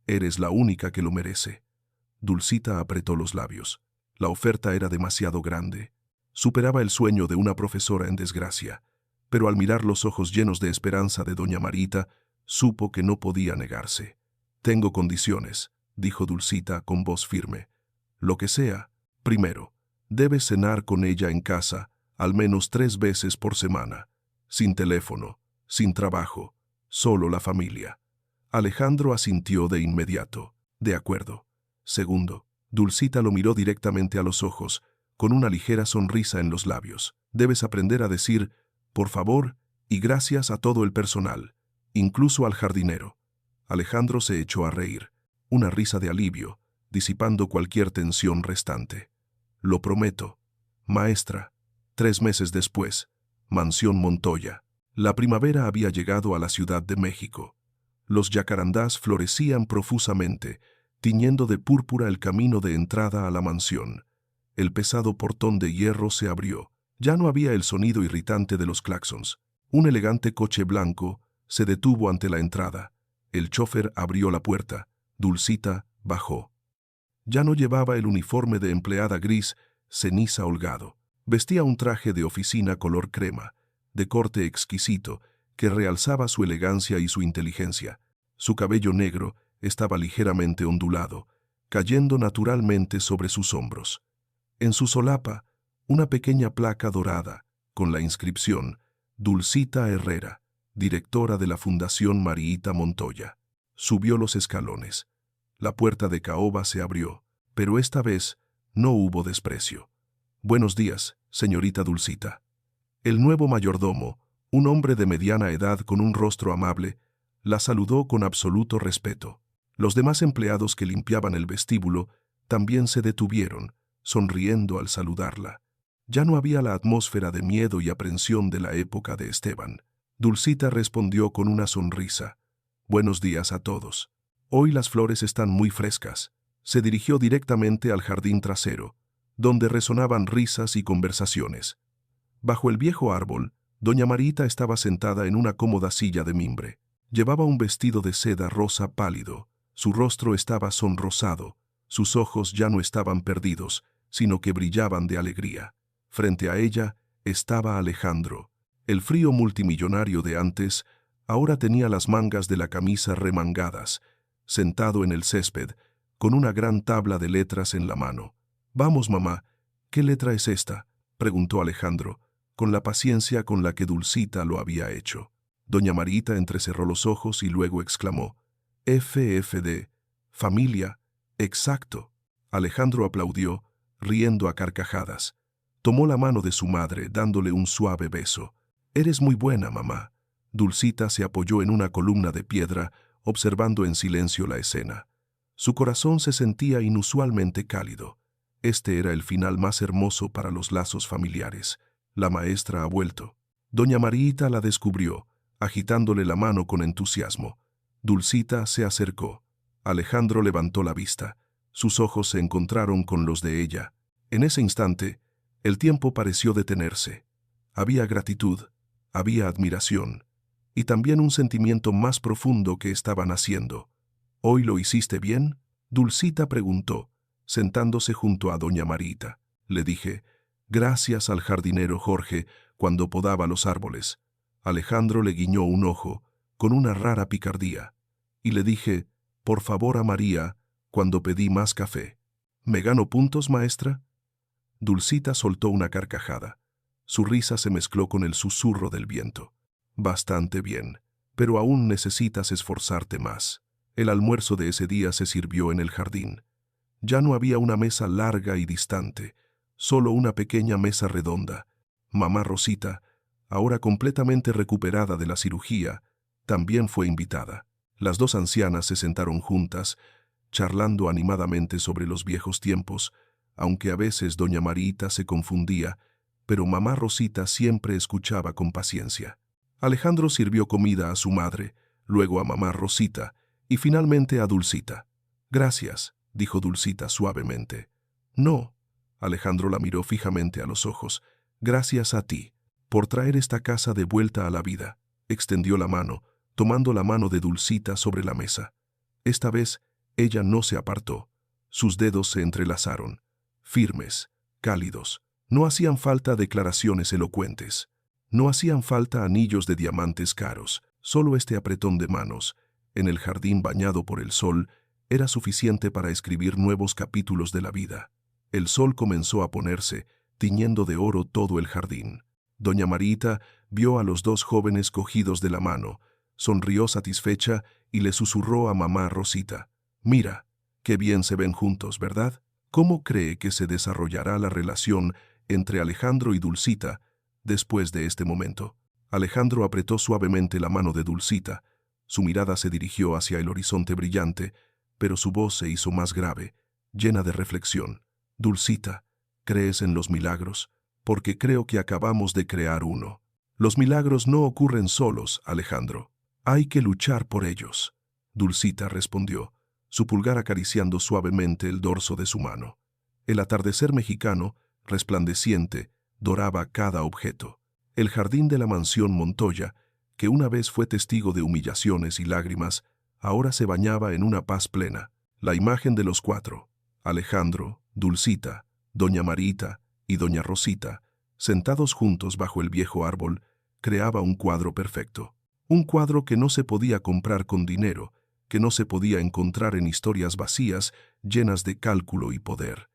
Eres la única que lo merece». Dulcita apretó los labios. La oferta era demasiado grande. Superaba el sueño de una profesora en desgracia, pero al mirar los ojos llenos de esperanza de doña Mariita, supo que no podía negarse. «Tengo condiciones», dijo Dulcita con voz firme. «Lo que sea. Primero, debes cenar con ella en casa, al menos 3 veces por semana, sin teléfono, sin trabajo, solo la familia». Alejandro asintió de inmediato. «De acuerdo». Segundo, Dulcita lo miró directamente a los ojos, con una ligera sonrisa en los labios. «Debes aprender a decir, por favor y gracias a todo el personal, incluso al jardinero». Alejandro se echó a reír, una risa de alivio, disipando cualquier tensión restante. «Lo prometo, maestra». 3 meses después, Mansión Montoya. La primavera había llegado a la Ciudad de México. Los yacarandás florecían profusamente, tiñendo de púrpura el camino de entrada a la mansión. El pesado portón de hierro se abrió. Ya no había el sonido irritante de los claxons. Un elegante coche blanco se detuvo ante la entrada. El chofer abrió la puerta. Dulcita bajó. Ya no llevaba el uniforme de empleada gris, ceniza holgado. Vestía un traje de oficina color crema, de corte exquisito, que realzaba su elegancia y su inteligencia. Su cabello negro estaba ligeramente ondulado, cayendo naturalmente sobre sus hombros. En su solapa, una pequeña placa dorada, con la inscripción «Dulcita Herrera», directora de la Fundación Mariita Montoya. Subió los escalones. La puerta de caoba se abrió, pero esta vez no hubo desprecio. «Buenos días, señorita Dulcita». El nuevo mayordomo, un hombre de mediana edad con un rostro amable, la saludó con absoluto respeto. Los demás empleados que limpiaban el vestíbulo también se detuvieron, sonriendo al saludarla. Ya no había la atmósfera de miedo y aprensión de la época de Esteban. Dulcita respondió con una sonrisa. «Buenos días a todos. Hoy las flores están muy frescas». Se dirigió directamente al jardín trasero, donde resonaban risas y conversaciones. Bajo el viejo árbol, doña Mariita estaba sentada en una cómoda silla de mimbre. Llevaba un vestido de seda rosa pálido. Su rostro estaba sonrosado. Sus ojos ya no estaban perdidos, sino que brillaban de alegría. Frente a ella estaba Alejandro. El frío multimillonario de antes ahora tenía las mangas de la camisa remangadas, sentado en el césped, con una gran tabla de letras en la mano. «Vamos, mamá, ¿qué letra es esta?», preguntó Alejandro, con la paciencia con la que Dulcita lo había hecho. Doña Mariita entrecerró los ojos y luego exclamó: «FFD, familia, exacto». Alejandro aplaudió, riendo a carcajadas. Tomó la mano de su madre, dándole un suave beso. «Eres muy buena, mamá». Dulcita se apoyó en una columna de piedra, observando en silencio la escena. Su corazón se sentía inusualmente cálido. Este era el final más hermoso para los lazos familiares. La maestra ha vuelto. Doña Mariita la descubrió, agitándole la mano con entusiasmo. Dulcita se acercó. Alejandro levantó la vista. Sus ojos se encontraron con los de ella. En ese instante, el tiempo pareció detenerse. Había gratitud, había admiración, y también un sentimiento más profundo que estaba naciendo. «¿Hoy lo hiciste bien?», Dulcita preguntó, sentándose junto a doña Mariita. Le dije: «Gracias al jardinero Jorge cuando podaba los árboles». Alejandro le guiñó un ojo, con una rara picardía, y le dije: «Por favor a María», cuando pedí más café. «¿Me gano puntos, maestra?». Dulcita soltó una carcajada. Su risa se mezcló con el susurro del viento. «Bastante bien, pero aún necesitas esforzarte más». El almuerzo de ese día se sirvió en el jardín. Ya no había una mesa larga y distante, solo una pequeña mesa redonda. Mamá Rosita, ahora completamente recuperada de la cirugía, también fue invitada. Las dos ancianas se sentaron juntas, charlando animadamente sobre los viejos tiempos, aunque a veces doña Mariita se confundía, pero mamá Rosita siempre escuchaba con paciencia. Alejandro sirvió comida a su madre, luego a mamá Rosita, y finalmente a Dulcita. «Gracias», dijo Dulcita suavemente. «No», Alejandro la miró fijamente a los ojos. «Gracias a ti, por traer esta casa de vuelta a la vida». Extendió la mano, tomando la mano de Dulcita sobre la mesa. Esta vez, ella no se apartó. Sus dedos se entrelazaron, firmes, cálidos. No hacían falta declaraciones elocuentes. No hacían falta anillos de diamantes caros. Solo este apretón de manos, en el jardín bañado por el sol, era suficiente para escribir nuevos capítulos de la vida. El sol comenzó a ponerse, tiñendo de oro todo el jardín. Doña Mariita vio a los dos jóvenes cogidos de la mano, sonrió satisfecha y le susurró a mamá Rosita: «Mira, qué bien se ven juntos, ¿verdad? ¿Cómo cree que se desarrollará la relación entre Alejandro y Dulcita después de este momento?» Alejandro apretó suavemente la mano de Dulcita. Su mirada se dirigió hacia el horizonte brillante, pero su voz se hizo más grave, llena de reflexión. «Dulcita, ¿crees en los milagros? Porque creo que acabamos de crear uno». «Los milagros no ocurren solos, Alejandro. Hay que luchar por ellos», Dulcita respondió, su pulgar acariciando suavemente el dorso de su mano. El atardecer mexicano, resplandeciente, doraba cada objeto. El jardín de la mansión Montoya, que una vez fue testigo de humillaciones y lágrimas, ahora se bañaba en una paz plena. La imagen de los cuatro, Alejandro, Dulcita, doña Mariita y doña Rosita, sentados juntos bajo el viejo árbol, creaba un cuadro perfecto. Un cuadro que no se podía comprar con dinero, que no se podía encontrar en historias vacías llenas de cálculo y poder.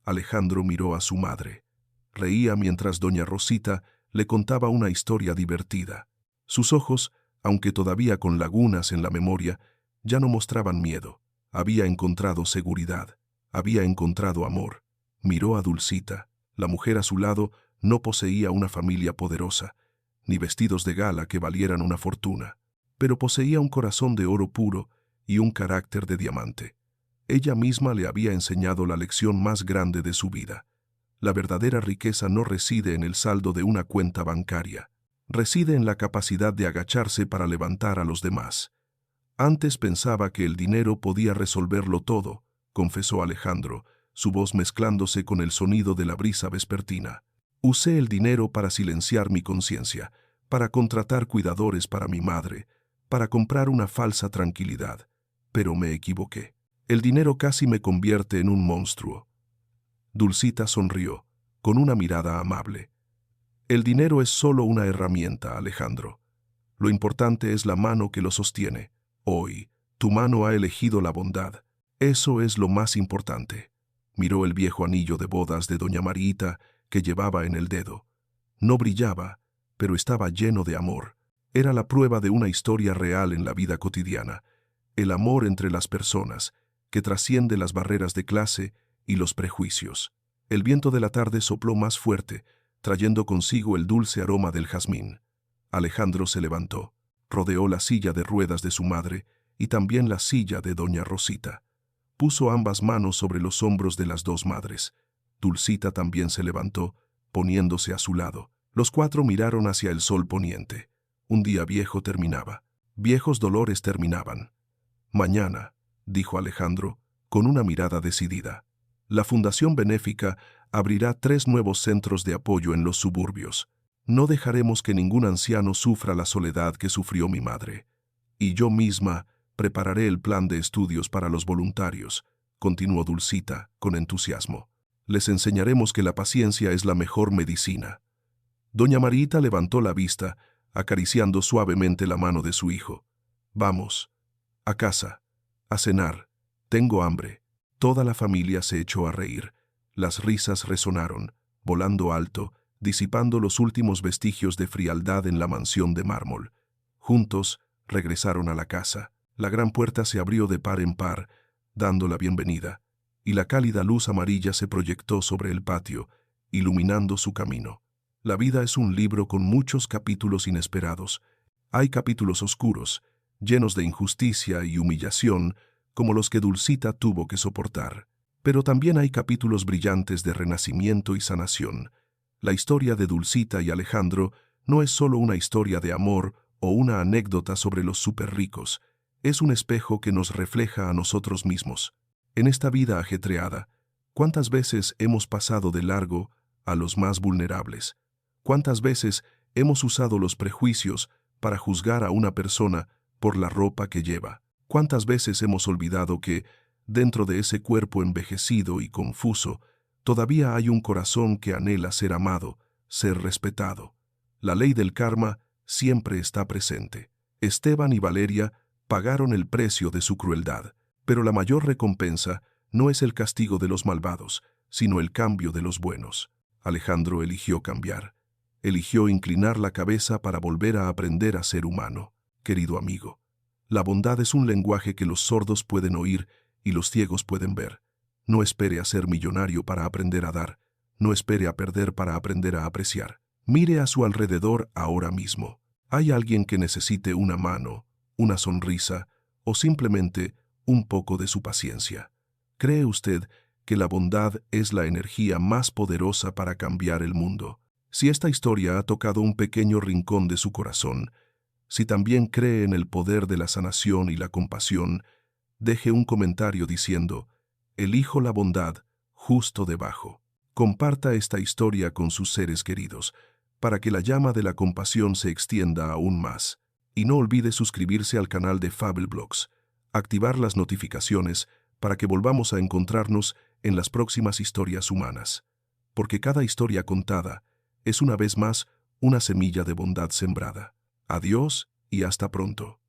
Alejandro miró a su madre. Reía mientras doña Rosita le contaba una historia divertida. Sus ojos, aunque todavía con lagunas en la memoria, ya no mostraban miedo. Había encontrado seguridad, había encontrado amor. Miró a Dulcita. La mujer a su lado no poseía una familia poderosa, ni vestidos de gala que valieran una fortuna, pero poseía un corazón de oro puro y un carácter de diamante. Ella misma le había enseñado la lección más grande de su vida. La verdadera riqueza no reside en el saldo de una cuenta bancaria, reside en la capacidad de agacharse para levantar a los demás. Antes pensaba que el dinero podía resolverlo todo, confesó Alejandro, su voz mezclándose con el sonido de la brisa vespertina. Usé el dinero para silenciar mi conciencia, para contratar cuidadores para mi madre, para comprar una falsa tranquilidad. Pero me equivoqué. El dinero casi me convierte en un monstruo. Dulcita sonrió, con una mirada amable. El dinero es solo una herramienta, Alejandro. Lo importante es la mano que lo sostiene. Hoy, tu mano ha elegido la bondad. Eso es lo más importante. Miró el viejo anillo de bodas de doña Marita que llevaba en el dedo. No brillaba, pero estaba lleno de amor. Era la prueba de una historia real en la vida cotidiana. El amor entre las personas, que trasciende las barreras de clase y los prejuicios. El viento de la tarde sopló más fuerte, trayendo consigo el dulce aroma del jazmín. Alejandro se levantó, rodeó la silla de ruedas de su madre y también la silla de doña Rosita. Puso ambas manos sobre los hombros de las dos madres. Dulcita también se levantó, poniéndose a su lado. Los cuatro miraron hacia el sol poniente. Un día viejo terminaba. Viejos dolores terminaban. Mañana, dijo Alejandro, con una mirada decidida, la Fundación Benéfica abrirá 3 nuevos centros de apoyo en los suburbios. No dejaremos que ningún anciano sufra la soledad que sufrió mi madre. Y yo misma prepararé el plan de estudios para los voluntarios, continuó Dulcita, con entusiasmo. Les enseñaremos que la paciencia es la mejor medicina. Doña Marita levantó la vista, acariciando suavemente la mano de su hijo. Vamos, a casa, a cenar. Tengo hambre. Toda la familia se echó a reír. Las risas resonaron, volando alto, disipando los últimos vestigios de frialdad en la mansión de mármol. Juntos regresaron a la casa. La gran puerta se abrió de par en par, dando la bienvenida, y la cálida luz amarilla se proyectó sobre el patio, iluminando su camino. La vida es un libro con muchos capítulos inesperados. Hay capítulos oscuros, llenos de injusticia y humillación, como los que Dulcita tuvo que soportar. Pero también hay capítulos brillantes de renacimiento y sanación. La historia de Dulcita y Alejandro no es solo una historia de amor o una anécdota sobre los superricos. Es un espejo que nos refleja a nosotros mismos. En esta vida ajetreada, ¿cuántas veces hemos pasado de largo a los más vulnerables? ¿Cuántas veces hemos usado los prejuicios para juzgar a una persona por la ropa que lleva? ¿Cuántas veces hemos olvidado que, dentro de ese cuerpo envejecido y confuso, todavía hay un corazón que anhela ser amado, ser respetado? La ley del karma siempre está presente. Esteban y Valeria pagaron el precio de su crueldad, pero la mayor recompensa no es el castigo de los malvados, sino el cambio de los buenos. Alejandro eligió cambiar. Eligió inclinar la cabeza para volver a aprender a ser humano. Querido amigo, la bondad es un lenguaje que los sordos pueden oír y los ciegos pueden ver. No espere a ser millonario para aprender a dar. No espere a perder para aprender a apreciar. Mire a su alrededor ahora mismo. ¿Hay alguien que necesite una mano, una sonrisa o simplemente un poco de su paciencia? ¿Cree usted que la bondad es la energía más poderosa para cambiar el mundo? Si esta historia ha tocado un pequeño rincón de su corazón, si también cree en el poder de la sanación y la compasión, deje un comentario diciendo, elijo la bondad, justo debajo. Comparta esta historia con sus seres queridos, para que la llama de la compasión se extienda aún más. Y no olvide suscribirse al canal de Fabelblogs, activar las notificaciones para que volvamos a encontrarnos en las próximas historias humanas. Porque cada historia contada es una vez más una semilla de bondad sembrada. Adiós y hasta pronto.